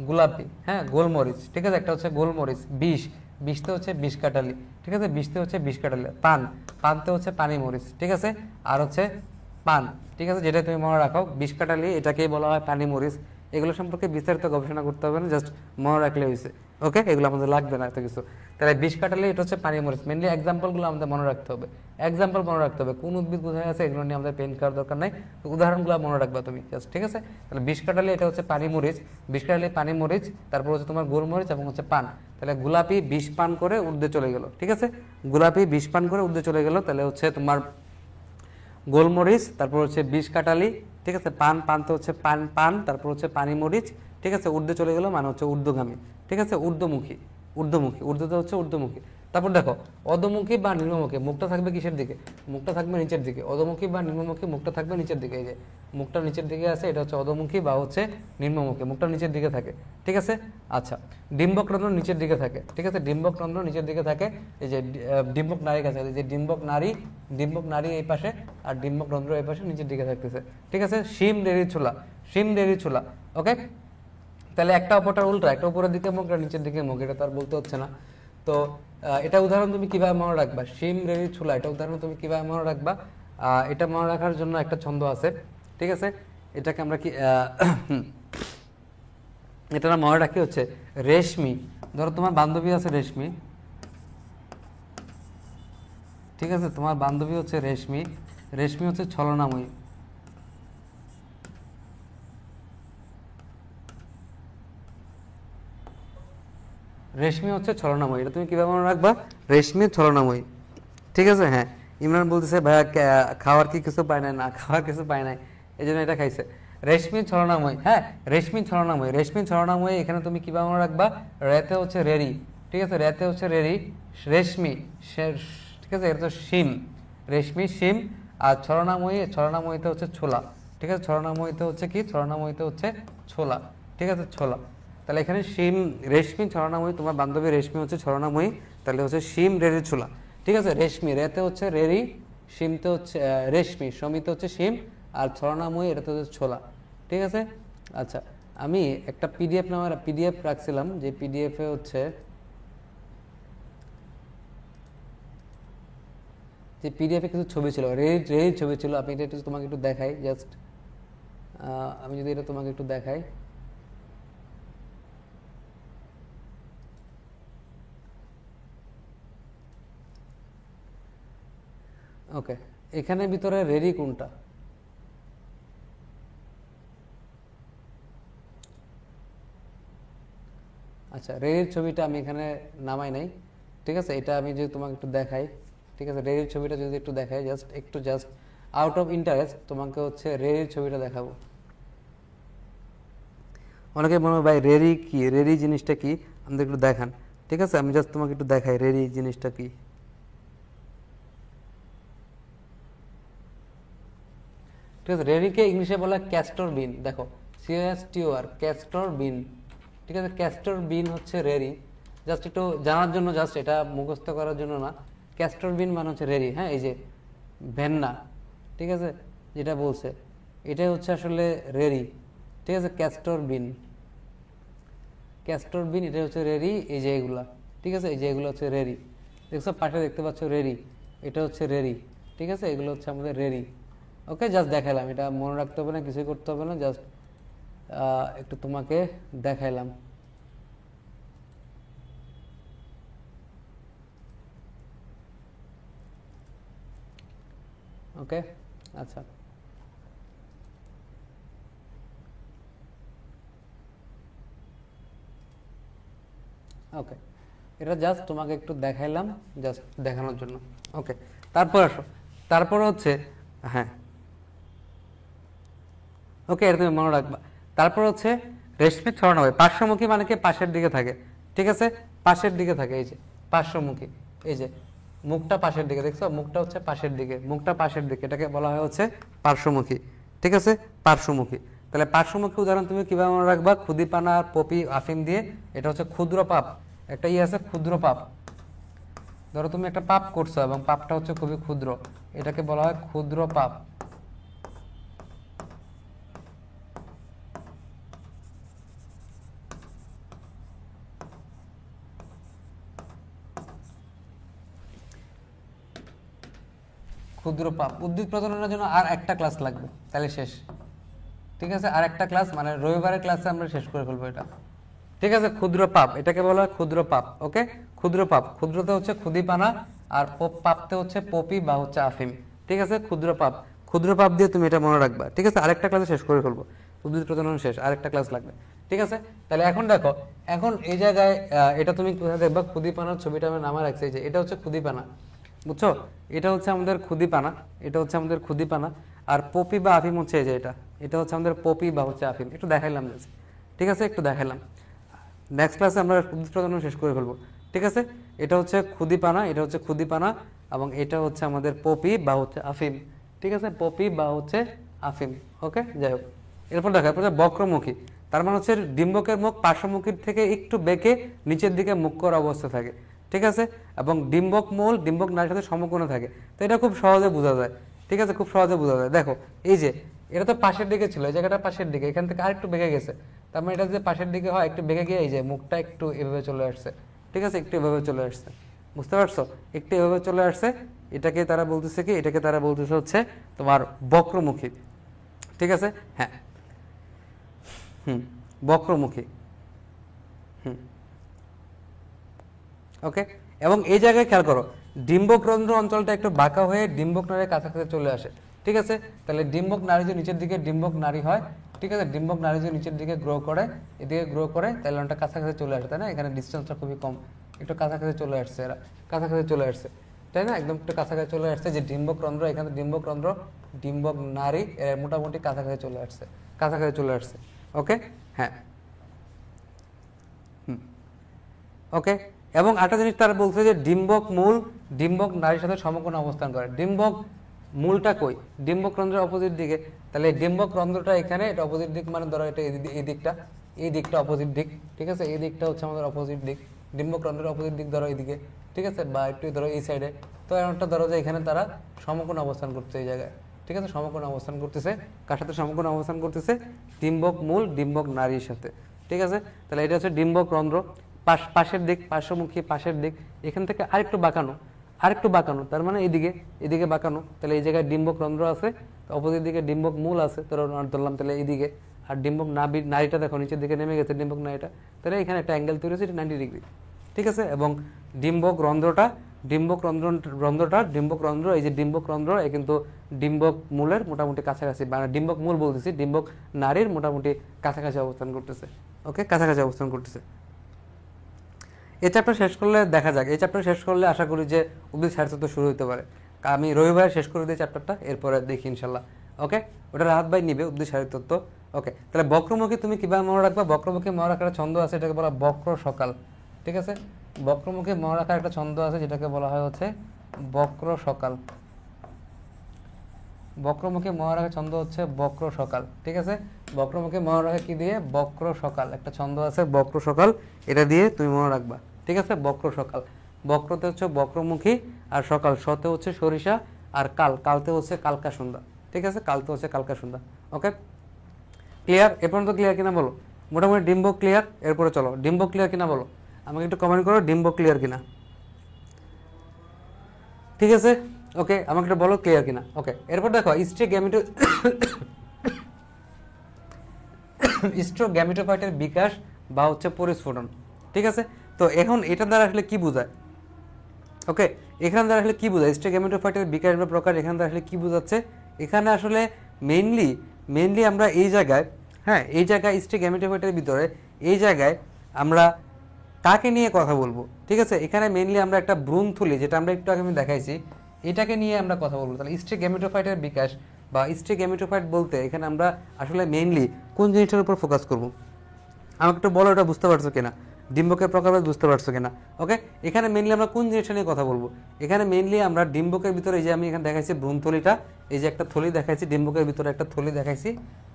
গোলাপি, হ্যাঁ গোলমরিচ, ঠিক আছে, একটা হচ্ছে গোলমরিচ, বিষ, বিষতে হচ্ছে বিষ কাটালি, ঠিক আছে, বিষতে হচ্ছে বিষ কাটালি, পান, পানতে হচ্ছে পানি মরিচ, ঠিক আছে, আর হচ্ছে পান, ঠিক আছে, যেটা তুমি মনে রাখো বিষ কাটালি এটাকেই বলা হয় পানি মরিচ। এগুলো সম্পর্কে বিস্তারিত গবেষণা করতে হবে না, জাস্ট মনে রাখলে হয়েছে। ওকে, এগুলো আমাদের লাগবে না এত কিছু। তাহলে বিষ কাটালি এটা হচ্ছে পানি মরিচ। মেনলি এক্সাম্পলগুলো আমাদের মনে রাখতে হবে, এক্সাম্পল মনে রাখতে হবে, কোন উদ্ভিদ কোথায় আছে এগুলো নিয়ে আমাদের পেন করার দরকার নাই, উদাহরণগুলো মনে রাখবা তুমি জাস্ট, ঠিক আছে। তাহলে বিষ কাটালি এটা হচ্ছে পানি মরিচ, বিষ কাটালি পানি মরিচ, তারপর হচ্ছে তোমার গোলমরিচ এবং হচ্ছে পান। তাহলে গোলাপি বিষ পান করে ঊর্ধ্বে চলে গেল, ঠিক আছে, গোলাপি বিষ পান করে ঊর্ধ্বে চলে গেল। তাহলে হচ্ছে তোমার গোলমরিচ, তারপর হচ্ছে বিষ কাটালি, ঠিক আছে, পান, পানতে হচ্ছে পান, পান, তারপর হচ্ছে পানি মরিচ, ঠিক আছে, ঊর্ধ্বে চলে গেল মানে হচ্ছে ঊর্ধ্বগামী, ঠিক আছে, ঊর্ধ্বমুখী, ঊর্ধ্বমুখী, ঊর্ধ্বতে হচ্ছে ঊর্ধ্বমুখী। তারপর দেখো অধোমুখী বা নিম্নমুখী, মুখটা থাকবে কিসের দিকে, মুখটা থাকবে নিচের দিকে, অধোমুখী বা নিম্নমুখী মুখটা থাকবে নিচের দিকে। এই যে মুখটা নিচের দিকে আছে এটা হচ্ছে অধোমুখী বা হচ্ছে নিম্নমুখী, মুখটা নিচের দিকে থাকে, ঠিক আছে। আচ্ছা, ডিম্বকরন্ধ্র নিচের দিকে থাকে, ঠিক আছে, ডিম্বকরন্ধ্র নিচের দিকে থাকে। এই যে ডিম্বক নারী কাছে, এই যে ডিম্বক নারী, ডিম্বক নারী এই পাশে আর ডিম্বকরন্ধ্র এই পাশে নিচের দিকে থাকতেছে, ঠিক আছে। শিম রেড়ি ছোলা, শিম রেড়ি ছোলা, ওকে। তাহলে একটা অপরটার উল্টা, একটা উপরের দিকে মুখ আর নিচের দিকে মুখ, এটা তো আর বলতে হচ্ছে না। তো এটা উদাহরণ তুমি কিভাবে মনে রাখবা, শিম রেড়ি ছোলা, এটা উদাহরণ তুমি কিভাবে মনে রাখবা, এটা মনে রাখার জন্য একটা ছন্দ আছে, ঠিক আছে। এটাকে আমরা কি এটা মনে রাখি হচ্ছে রেশমি। ধরো তোমার বান্ধবী আছে রেশমি, ঠিক আছে, তোমার বান্ধবী হচ্ছে রেশমি, রেশমি হচ্ছে ছলনাময়ী, রেশমি হচ্ছে ছলনাময়ী। এটা তুমি কিভাবে মনে রাখবা, রেশমি ছলনাময়ী, ঠিক আছে। হ্যাঁ, ইমরান বলতেছে ভাইয়া খাওয়ার কি কিছু পায় না, না খাওয়ার কিছু পায় নাই এই জন্য এটা খাইছে। রেশমি ছলনাময়ী, হ্যাঁ রেশমি ছলনাময়ী, রেশমি ছলনাময়ী এখানে তুমি কিভাবে মনে রাখবা, রেতে হচ্ছে রেড়ি, ঠিক আছে, রেতে হচ্ছে রেড়ি, রেশমি, ঠিক আছে, এটা হচ্ছে শিম, রেশমি শিম, আর ছলনাময়ী, ছলনাময়ীতে হচ্ছে ছোলা, ঠিক আছে, ছলনাময়ীতে হচ্ছে কি, ছলনাময়ীতে হচ্ছে ছোলা, ঠিক আছে, ছোলা। তাহলে এখানে শিম রেশমি ছলনাময়ী, তোমার বান্ধবী রেশমি হচ্ছে ছলনাময়ী, তাহলে হচ্ছে শিম রেড়ি ছোলা, ঠিক আছে। রেশমি রেতে হচ্ছে রেড়ি, শিমতে হচ্ছে রেশমি, সমিতে হচ্ছে শিম, আর ছলনাময়ী এটাতে হচ্ছে ছোলা, ঠিক আছে। আচ্ছা, আমি একটা পিডিএফ নামের পিডিএফ রাখছিলাম, যে পিডিএফে হচ্ছে যে পিডিএফে কিছু ছবি ছিল, রেড়ির ছবি ছিল। আমি এটা একটু তোমাকে একটু দেখাই, জাস্ট আমি যদি এটা তোমাকে একটু দেখাই, ওকে। এখানে ভিতরে রেডি কোনটা, আচ্ছা রেডির ছবিটা আমি এখানে নামাই নাই, ঠিক আছে। এটা আমি যদি তোমাকে একটু দেখাই, ঠিক আছে, রেডির ছবিটা যদি একটু দেখাই, জাস্ট একটু, জাস্ট আউট অফ ইন্টারেস্ট তোমাকে হচ্ছে রেডির ছবিটা দেখাবো। অনেকে মনে হয় ভাই রেডি কি, রেডি জিনিসটা কি আমাদের একটু দেখান, ঠিক আছে। আমি জাস্ট তোমাকে একটু দেখাই রেডি জিনিসটা কি। ঠিক আছে, রেডিকে ইংলিশে বলা হয় ক্যাস্টর বিন, দেখো CASTOR, ক্যাস্টর বিন, ঠিক আছে, ক্যাস্টর বিন হচ্ছে রেডি। জাস্ট একটু জানার জন্য, জাস্ট এটা মুখস্থ করার জন্য না, ক্যাস্টর বিন মানে হচ্ছে রেডি, হ্যাঁ এই যে ভেন্না, ঠিক আছে, যেটা বলছে এটাই হচ্ছে আসলে রেডি, ঠিক আছে, ক্যাস্টর বিন, ক্যাস্টর বিন এটা হচ্ছে রেডি, এই যে এগুলা, ঠিক আছে, এই যে এগুলো হচ্ছে রেডি, দেখছো পাশে দেখতে পাচ্ছ রেডি, এটা হচ্ছে রেডি, ঠিক আছে, এগুলো হচ্ছে আমাদের রেডি। ওকে, জাস্ট দেখাইলাম, এটা মনে রাখতে হবে না, কিছুই করতে হবে না, জাস্ট একটু তোমাকে দেখাইলাম। ওকে, আচ্ছা ওকে, এটা জাস্ট তোমাকে একটু দেখাইলাম, জাস্ট দেখানোর জন্য। ওকে, তারপর আসো, তারপর হচ্ছে হ্যাঁ ওকে, এটা তুমি মনে রাখবা। তারপর হচ্ছে রেশমি ছড়ানো, পার্শ্বমুখী মানে কি, পাশের দিকে থাকে, ঠিক আছে, পাশের দিকে থাকে, এই যে পার্শ্বমুখী, এই যে মুখটা পাশের দিকে, দেখছো মুখটা হচ্ছে পাশের দিকে, মুখটা পাশের দিকে, এটাকে বলা হয় হচ্ছে পার্শ্বমুখী, ঠিক আছে, পার্শ্বমুখী। তাহলে পার্শ্বমুখী উদাহরণ তুমি কিভাবে মনে রাখবা, খুদিপানা, পপি, আফিম দিয়ে, এটা হচ্ছে ক্ষুদ্র পাপ, একটা আছে ক্ষুদ্র পাপ, ধরো তুমি একটা পাপ করছো এবং পাপটা হচ্ছে খুবই ক্ষুদ্র, এটাকে বলা হয় ক্ষুদ্র পাপ। ক্ষুদ্র পাপ। উদ্ভিদ প্রজননের জন্য আর একটা ক্লাস লাগবে, তাহলে শেষ। ঠিক আছে, আর একটা ক্লাস, মানে রবিবারের ক্লাসে আমরা শেষ করে ফেলবো এটা। ঠিক আছে, ক্ষুদ্র পাপ, এটাকে বলা হয় ক্ষুদ্র পাপ। ওকে, ক্ষুদ্র পাপ, ক্ষুদ্রতে হচ্ছে ক্ষুদিপানা, আর পাপতে হচ্ছে পপি বা হচ্ছে আফিম। ঠিক আছে, ক্ষুদ্র পাপ, ক্ষুদ্র পাপ দিয়ে তুমি এটা মনে রাখবা। ঠিক আছে, আরেকটা ক্লাসে শেষ করে ফেলবো, উদ্ভিদ প্রজনন শেষ, আরেকটা ক্লাস লাগবে। ঠিক আছে, তাহলে এখন দেখো, এখন এই জায়গায় এটা তুমি কোথায় দেখবা, ক্ষুদিপানার ছবিটা আমি নামা রাখছি, যে এটা হচ্ছে ক্ষুদিপানা, বুঝছো? এটা হচ্ছে আমাদের ক্ষুদিপানা, এটা হচ্ছে আমাদের ক্ষুদিপানা, আর পপি বা আফিম হচ্ছে এই যে এটা, এটা হচ্ছে আমাদের পপি বা হচ্ছে আফিম। একটু দেখাইলাম, ঠিক আছে, একটু দেখাইলাম। নেক্সট ক্লাসে আমরা উদ্ভিদ প্রজনন শেষ করে ফেলবো। ঠিক আছে, এটা হচ্ছে ক্ষুদিপানা, এটা হচ্ছে ক্ষুদিপানা, এবং এটা হচ্ছে আমাদের পপি বা হচ্ছে আফিম। ঠিক আছে, পপি বা হচ্ছে আফিম। ওকে, যাই হোক, এরপর দেখা, এরপর বক্রমুখী, তার মানে হচ্ছে ডিম্বকের মুখ পার্শ্বমুখীর থেকে একটু বেঁকে নিচের দিকে মুখ করা অবস্থা থাকে। ঠিক আছে, এবং ডিম্বক মূল ডিম্বক নারীর সাথে সমকোণে থাকে। তো এটা খুব সহজে বোঝা যায়। ঠিক আছে, খুব সহজে বোঝা যায়। দেখো এই যে এটা তো পাশের দিকে ছিল, এই জায়গাটা পাশের দিকে, এখান থেকে আরেকটু বেঁকে গেছে, তার মানে এটা যে পাশের দিকে হয়, একটু বেঁকে গিয়ে এই যে মুখটা একটু এভাবে চলে আসছে। ঠিক আছে, একটু এভাবে চলে আসছে, বুঝতে পারছো? একটু এভাবে চলে আসছে, এটাকে তারা বলতেছে কি, এটাকে তারা বলতেছে হচ্ছে তোমার বক্রমুখী। ঠিক আছে, হ্যাঁ, বক্রমুখী। ওকে, এবং এই জায়গায় খেয়াল করো, ডিম্বক রন্ধ্র অঞ্চলটা একটু বাঁকা হয়ে ডিম্বক নারীর কাছাকাছি চলে আসে। ঠিক আছে, তাহলে ডিম্বক নারী যে নিচের দিকে ডিম্বক নারী হয়, ঠিক আছে, ডিম্বক নারী যে নিচের দিকে গ্রো করে, এদিকে গ্রো করে, তাহলে ওটা কাছাকাছি চলে আসে, তাই না? এখানে ডিস্টেন্সটা খুবই কম, একটু কাছাকাছি চলে আসছে, এরা কাছাকাছি চলে আসছে, তাই না? একদম একটু কাছাকাছি চলে আসছে, যে ডিম্বক রন্ধ্র, এখানে ডিম্বক রন্ধ্র, ডিম্বক নারী মোটামুটি কাছাকাছি চলে আসছে, কাছাকাছি চলে আসছে। ওকে, হ্যাঁ, ওকে, এবং একটা জিনিস তারা বলছে যে ডিম্বক মূল ডিম্বক নারীর সাথে সমকোণে অবস্থান করে। ডিম্বক মূলটা কই? ডিম্বক রন্ধ্রের অপোজিট দিকে। তাহলে ডিম্বক রন্ধ্রটা এখানে, এটা অপোজিট দিক, মানে ধরো এটা এই দিকটা, এই দিকটা অপোজিট দিক। ঠিক আছে, এই দিকটা হচ্ছে আমাদের অপোজিট দিক, ডিম্বক রন্ধ্রের অপোজিট দিক ধরো এইদিকে। ঠিক আছে, বা একটু ধরো এই সাইডে। তো এমনটা ধরো যে এখানে তারা সমকোণে অবস্থান করছে এই জায়গায়। ঠিক আছে, সমকোণে অবস্থান করতেছে, কার সাথে সমকোণে অবস্থান করতেছে? ডিম্বক মূল ডিম্বক নারীর সাথে। ঠিক আছে, তাহলে এটা হচ্ছে ডিম্বক রন্ধ্র, পাশের দিক, পার্শ্বমুখী পাশের দিক, এখান থেকে আরেকটু বাঁকানো, আরেকটু বাঁকানো, তার মানে এদিকে, এদিকে বাঁকানো। তাহলে এই জায়গায় ডিম্বক রন্ধ্র আছে, অপোজিট দিকে ডিম্বক মূল আছে, ধরলাম, তাহলে এইদিকে। আর ডিম্বক নারীটা দেখো নিচের দিকে নেমে গেছে, ডিম্বক নারীটা, তাহলে এখানে একটা অ্যাঙ্গেল তৈরি হয়েছে, এটা 90 ডিগ্রি। ঠিক আছে, এবং ডিম্বক রন্ধ্রটা, ডিম্বক রন্ধ্র, এই যে ডিম্বক রন্ধ্র, এ কিন্তু ডিম্বক মূলের মোটামুটি কাছাকাছি, মানে ডিম্বক মূল বলতেছি, ডিম্বক নারীর মোটামুটি কাছাকাছি অবস্থান করতেছে। ওকে, কাছাকাছি অবস্থান করতেছে। এই চ্যাপ্টার শেষ করলে দেখা যাক, এই চ্যাপ্টার শেষ করলে আশা করি যে উদ্ভিদ শারীরতত্ত্ব শুরু হতে পারে। আমি রবিবার শেষ করে দিই চ্যাপ্টারটা, এরপরে দেখি ইনশাল্লাহ। ওকে, ওটা রাহাত ভাই নিবে, উদ্ভিদ শারীরতত্ত্ব। ওকে, তাহলে বক্রমুখী তুমি কিভাবে মনে রাখবা? বক্রমুখী মনে রাখার ছন্দ আছে, এটাকে বলা বক্র সকাল। ঠিক আছে, বক্রমুখী মনে রাখার একটা ছন্দ আছে, যেটাকে বলা হয় হচ্ছে বক্র সকাল। বক্রমুখী মনে রাখার ছন্দ হচ্ছে বক্র সকাল। ঠিক আছে, বক্রমুখী মনে রাখা কি দিয়ে? বক্র সকাল, একটা ছন্দ আছে বক্র সকাল, এটা দিয়ে তুমি মনে রাখবা। ঠিক আছে, বক্র সকাল। বক্রতে হচ্ছে বক্রমুখী, আর সকাল শতে হচ্ছে সরিষা, আর কালতে হচ্ছে কালকা সন্ধ্যা। ঠিক আছে, কালতে হচ্ছে কালকা সন্ধ্যা। ওকে, ক্লিয়ার? এ পর্যন্ত ক্লিয়ার কিনা বলো? মোটামুটি ডিম্বক ক্লিয়ার? এরপরে চলো, ডিম্বক ক্লিয়ার কিনা বলো, আমাকে একটু কমেন্ট করো ডিম্বক ক্লিয়ার কিনা। ঠিক আছে, ওকে, আমাকে একটু বলো ক্লিয়ার কিনা। ওকে, এরপর দেখো স্ট্রোগ্যামিটোফাইটের বিকাশ বা হচ্ছে পরিস্ফুটন। ঠিক আছে, তো এখন এটা দ্বারা আসলে কি বোঝায়? ওকে, এখান দ্বারা আসলে কি বোঝায়? স্ট্রোগ্যামিটোফাইটের বিকাশ বা প্রকাশ এখান দ্বারা আসলে কি বোঝাচ্ছে? এখানে আসলে মেইনলি আমরা এই জায়গায়, হ্যাঁ, এই জায়গায় স্ট্রোগ্যামিটোফাইটের ভিতরে এই জায়গায় আমরা কাকে নিয়ে কথা বলবো? ঠিক আছে, এখানে মেইনলি আমরা একটা ভ্রূণথলি, যেটা আমরা একটু আগে আমি দেখাইছি, এটাকে নিয়ে আমরা কথা বলবো। তাহলে স্ট্রোগ্যামিটোফাইটের বিকাশ বা স্ট্রোগ্যামিটোফাইট বলতে এখানে আমরা আসলে মেইনলি কোন জিনিসটার উপর ফোকাস করব? আমাকে একটু বলো, এটা বুঝতে পারছো কিনা? ডিম্বকের প্রকারভেদ বুঝতে পারছো কিনা? ওকে, এখানে মেইনলি আমরা কোন জিনিসটা নিয়ে কথা বলবো? এখানে মেইনলি আমরা ডিম্বকের ভিতরে, এই যে আমি এখানে দেখাইছি ভ্রূণথলিটা, এই যে একটা থলি দেখাইছি, ডিম্বকের ভিতরে একটা থলি দেখাইছি।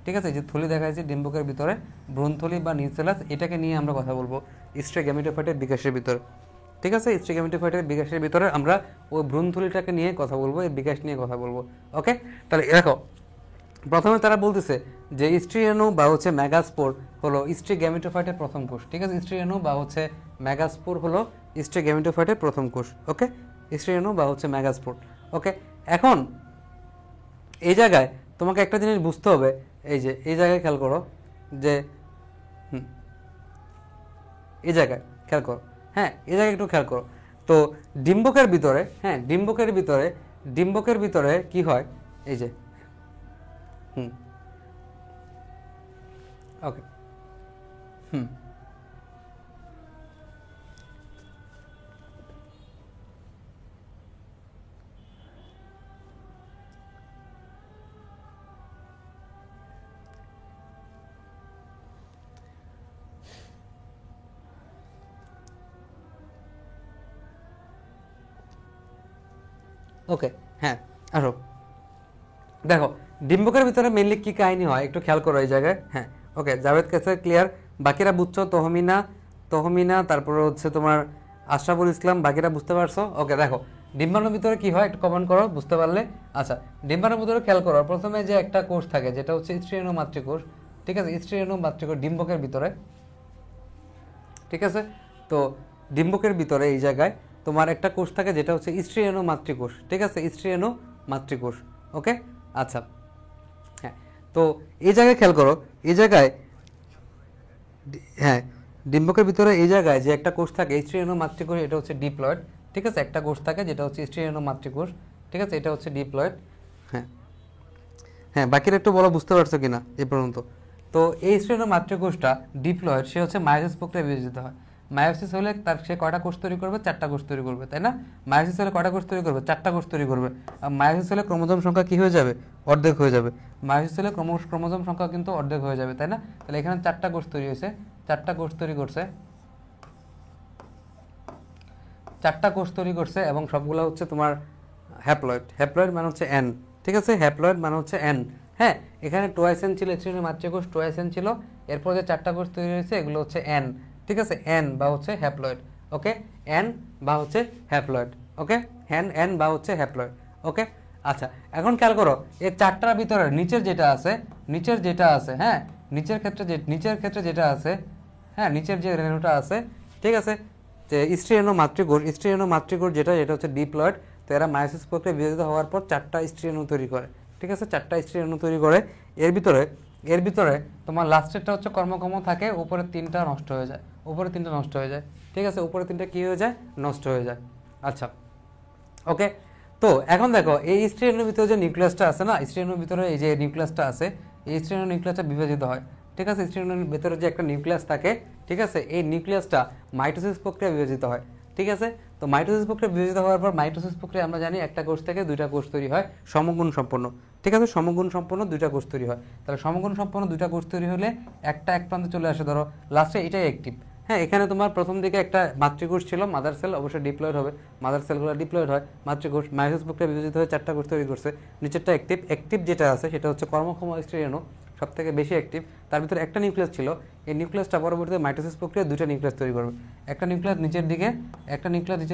ঠিক আছে, এই যে থলি দেখাইছি ডিম্বকের ভিতরে, ভ্রূণথলি বা নিউক্লিয়াস, এটাকে নিয়ে আমরা কথা বলবো স্ট্রোগ্যামিটোফাইটের বিকাশের ভিতরে। ঠিক আছে। স্ত্রী গ্যামেটোফাইটের বিকাশের ভিতরে আমরা ওই ভ্রূণথলিটাকে নিয়ে কথা বলবো, এর বিকাশ নিয়ে কথা বলবো। ওকে, তাহলে দেখো প্রথমে তারা বলতেছে যে স্ত্রী রেণু বা হচ্ছে মেগাস্পোর হলো স্ত্রী গ্যামেটোফাইটের প্রথম কোষ। ঠিক আছে, স্ত্রী রেণু বা হচ্ছে মেগাস্পোর হলো স্ত্রী গ্যামেটোফাইটের প্রথম কোষ। ওকে, স্ত্রী রেণু বা হচ্ছে মেগাস্পোর। ওকে, এখন এই জায়গায় তোমাকে একটা জিনিস বুঝতে হবে, এই যে এই জায়গায় খেয়াল করো যে এই জায়গায় খেয়াল করো, হ্যাঁ এই জায়গায় একটু খেয়াল করো। তো ডিম্বকের ভিতরে, হ্যাঁ ডিম্বকের ভিতরে কি হয়, এই যে ওকে ওকে, হ্যাঁ আসো দেখো ডিম্বকের ভিতরে মেনলি কি কাহিনী হয় একটু খেয়াল করো এই জায়গায়। হ্যাঁ ওকে, জাভেদ কাছে ক্লিয়ার, বাকিরা বুঝছো? তহমিনা তারপরে হচ্ছে তোমার আশরাফুল ইসলাম, বাকিরা বুঝতে পারছো? ওকে, দেখো ডিম্বাণুর ভিতরে কি হয় একটু কমেন্ট করো বুঝতে পারলে। আচ্ছা, ডিম্বাণুর ভিতরে খেয়াল করো, প্রথমে যে একটা কোষ থাকে যেটা হচ্ছে স্ত্রী রেণু মাতৃকোষ। ঠিক আছে, স্ত্রী রেণু মাতৃকোষ ডিম্বকের ভিতরে। ঠিক আছে, তো ডিম্বকের ভিতরে এই জায়গায় তোমার একটা কোষ থাকে যেটা হচ্ছে স্ত্রী রেণু মাতৃকোষ। ঠিক আছে, স্ত্রী রেণু মাতৃকোষ। ওকে, আচ্ছা হ্যাঁ, তো এই জায়গায় খেয়াল করো, এই জায়গায় হ্যাঁ ডিম্বকের ভিতরে এই জায়গায় যে একটা কোষ থাকে স্ত্রী রেণু মাতৃকোষ, এটা হচ্ছে ডিপ্লয়েড। ঠিক আছে, একটা কোষ থাকে যেটা হচ্ছে স্ত্রী রেণু মাতৃকোষ। ঠিক আছে, এটা হচ্ছে ডিপ্লয়েড। হ্যাঁ হ্যাঁ, বাকিরা একটু বলো বুঝতে পারছো কিনা এ পর্যন্ত। তো এই স্ত্রী রেণু মাতৃকোষটা ডিপ্লয়েড, সে হচ্ছে মায়োসিস প্রক্রিয়ায় বিভাজিত হয়। মায়োসিস হলে তার সে কয়টা কোষ তৈরি করবে? 4টা কোষ তৈরি করবে, তাই না? মায়োসিস হলে কয়টা কোষ তৈরি করবে? 4টা কোষ তৈরি করবে। আর মায়োসিস হলে ক্রোমোজোম সংখ্যা কি হয়ে যাবে? অর্ধেক হয়ে যাবে। মায়োসিস হলে ক্রোমোজোম সংখ্যা কিন্তু অর্ধেক হয়ে যাবে, তাই না? তাহলে এখানে 4টা কোষ তৈরি হয়েছে, 4টা কোষ তৈরি করছে, 4টা কোষ তৈরি করছে এবং সবগুলো হচ্ছে তোমার হ্যাপ্লয়েড। হ্যাপ্লয়েড মানে হচ্ছে এন। ঠিক আছে, হ্যাপ্লয়েড মানে হচ্ছে এন। হ্যাঁ, এখানে টোয়াইসেন ছিল, স্ত্রী রেণু মাতৃকোষ টোয়াইসেন ছিল, এরপর যে 4টা কোষ তৈরি হয়েছে এগুলো হচ্ছে এন। ঠিক আছে, এন বা হচ্ছে হ্যাপ্লয়েড। ওকে, এন বা হচ্ছে হ্যাপ্লয়েড। ওকে, এন বা হচ্ছে হ্যাপ্লয়েড। ওকে, আচ্ছা এখন খেয়াল করো এই 4টার ভিতরে নিচের যেটা আছে, হ্যাঁ নিচের ক্ষেত্রে যেটা আছে, হ্যাঁ নিচের যে রেণুটা আছে, ঠিক আছে, যে স্ত্রী রেণু মাতৃকোষ যেটা হচ্ছে ডিপ্লয়েড। তো এরা মায়োসিস প্রক্রিয়ায় বিভাজিত হওয়ার পর 4টা স্ত্রী রেণু তৈরি করে। ঠিক আছে, 4টা স্ত্রী রেণু তৈরি করে। এর ভিতরে তোমার লাস্টেরটা হচ্ছে কর্মক্ষম থাকে, উপরের 3টা নষ্ট হয়ে যায়, ঠিক আছে, উপরের 3টা কি হয়ে যায়? নষ্ট হয়ে যায়। আচ্ছা ওকে, তো এখন দেখো এই স্ত্রী রেণুর ভিতরে যে নিউক্লিয়াসটা আছে না, স্ত্রী রেণুর ভিতরে এই যে নিউক্লিয়াসটা আছে, এই স্ত্রী রেণুর নিউক্লিয়াসটা বিভাজিত হয়। ঠিক আছে, স্ত্রী রেণুর ভিতরে যে একটা নিউক্লিয়াস থাকে, ঠিক আছে, এই নিউক্লিয়াসটা মাইটোসিস প্রক্রিয়া বিভাজিত হয়। ঠিক আছে, তো মাইটোসিস প্রক্রিয়া বিভাজিত হওয়ার পর মাইটোসিস প্রক্রিয়া আমরা জানি একটা কোষ থেকে 2টা কোষ তৈরি হয় সমগুণ সম্পন্ন। ঠিক আছে, সমগুণ সম্পন্ন 2টা কোষ তৈরি হয়। তাহলে সমগুণ সম্পন্ন 2টা কোষ তৈরি হলে একটা এক প্রান্তে চলে আসে, ধরো লাস্টে এটাই অ্যাক্টিভ। হ্যাঁ, এখানে তোমার প্রথম দিকে একটা মাতৃকোষ ছিল, মাদার সেল, অবশ্যই ডিপ্লয়েড হবে, মাদার সেলগুলো ডিপ্লয়েড হয়, মাতৃকোষ মায়োসিস প্রক্রিয়া বিভাজিত হয়ে 4টা কোষ তৈরি করছে। নিচেরটা অ্যাক্টিভ যেটা আছে সেটা হচ্ছে কর্মক্ষম স্ত্রী রেণু, সব থেকে বেশি অ্যাক্টিভ। তার ভিতরে একটা নিউক্লিয়াস ছিল, এই নিউক্লিয়াসটা পরবর্তীতে মাইটোসিস প্রক্রিয়া 2টা নিউক্লিয়াস তৈরি করবে, একটা নিউক্লিয়াস নিচের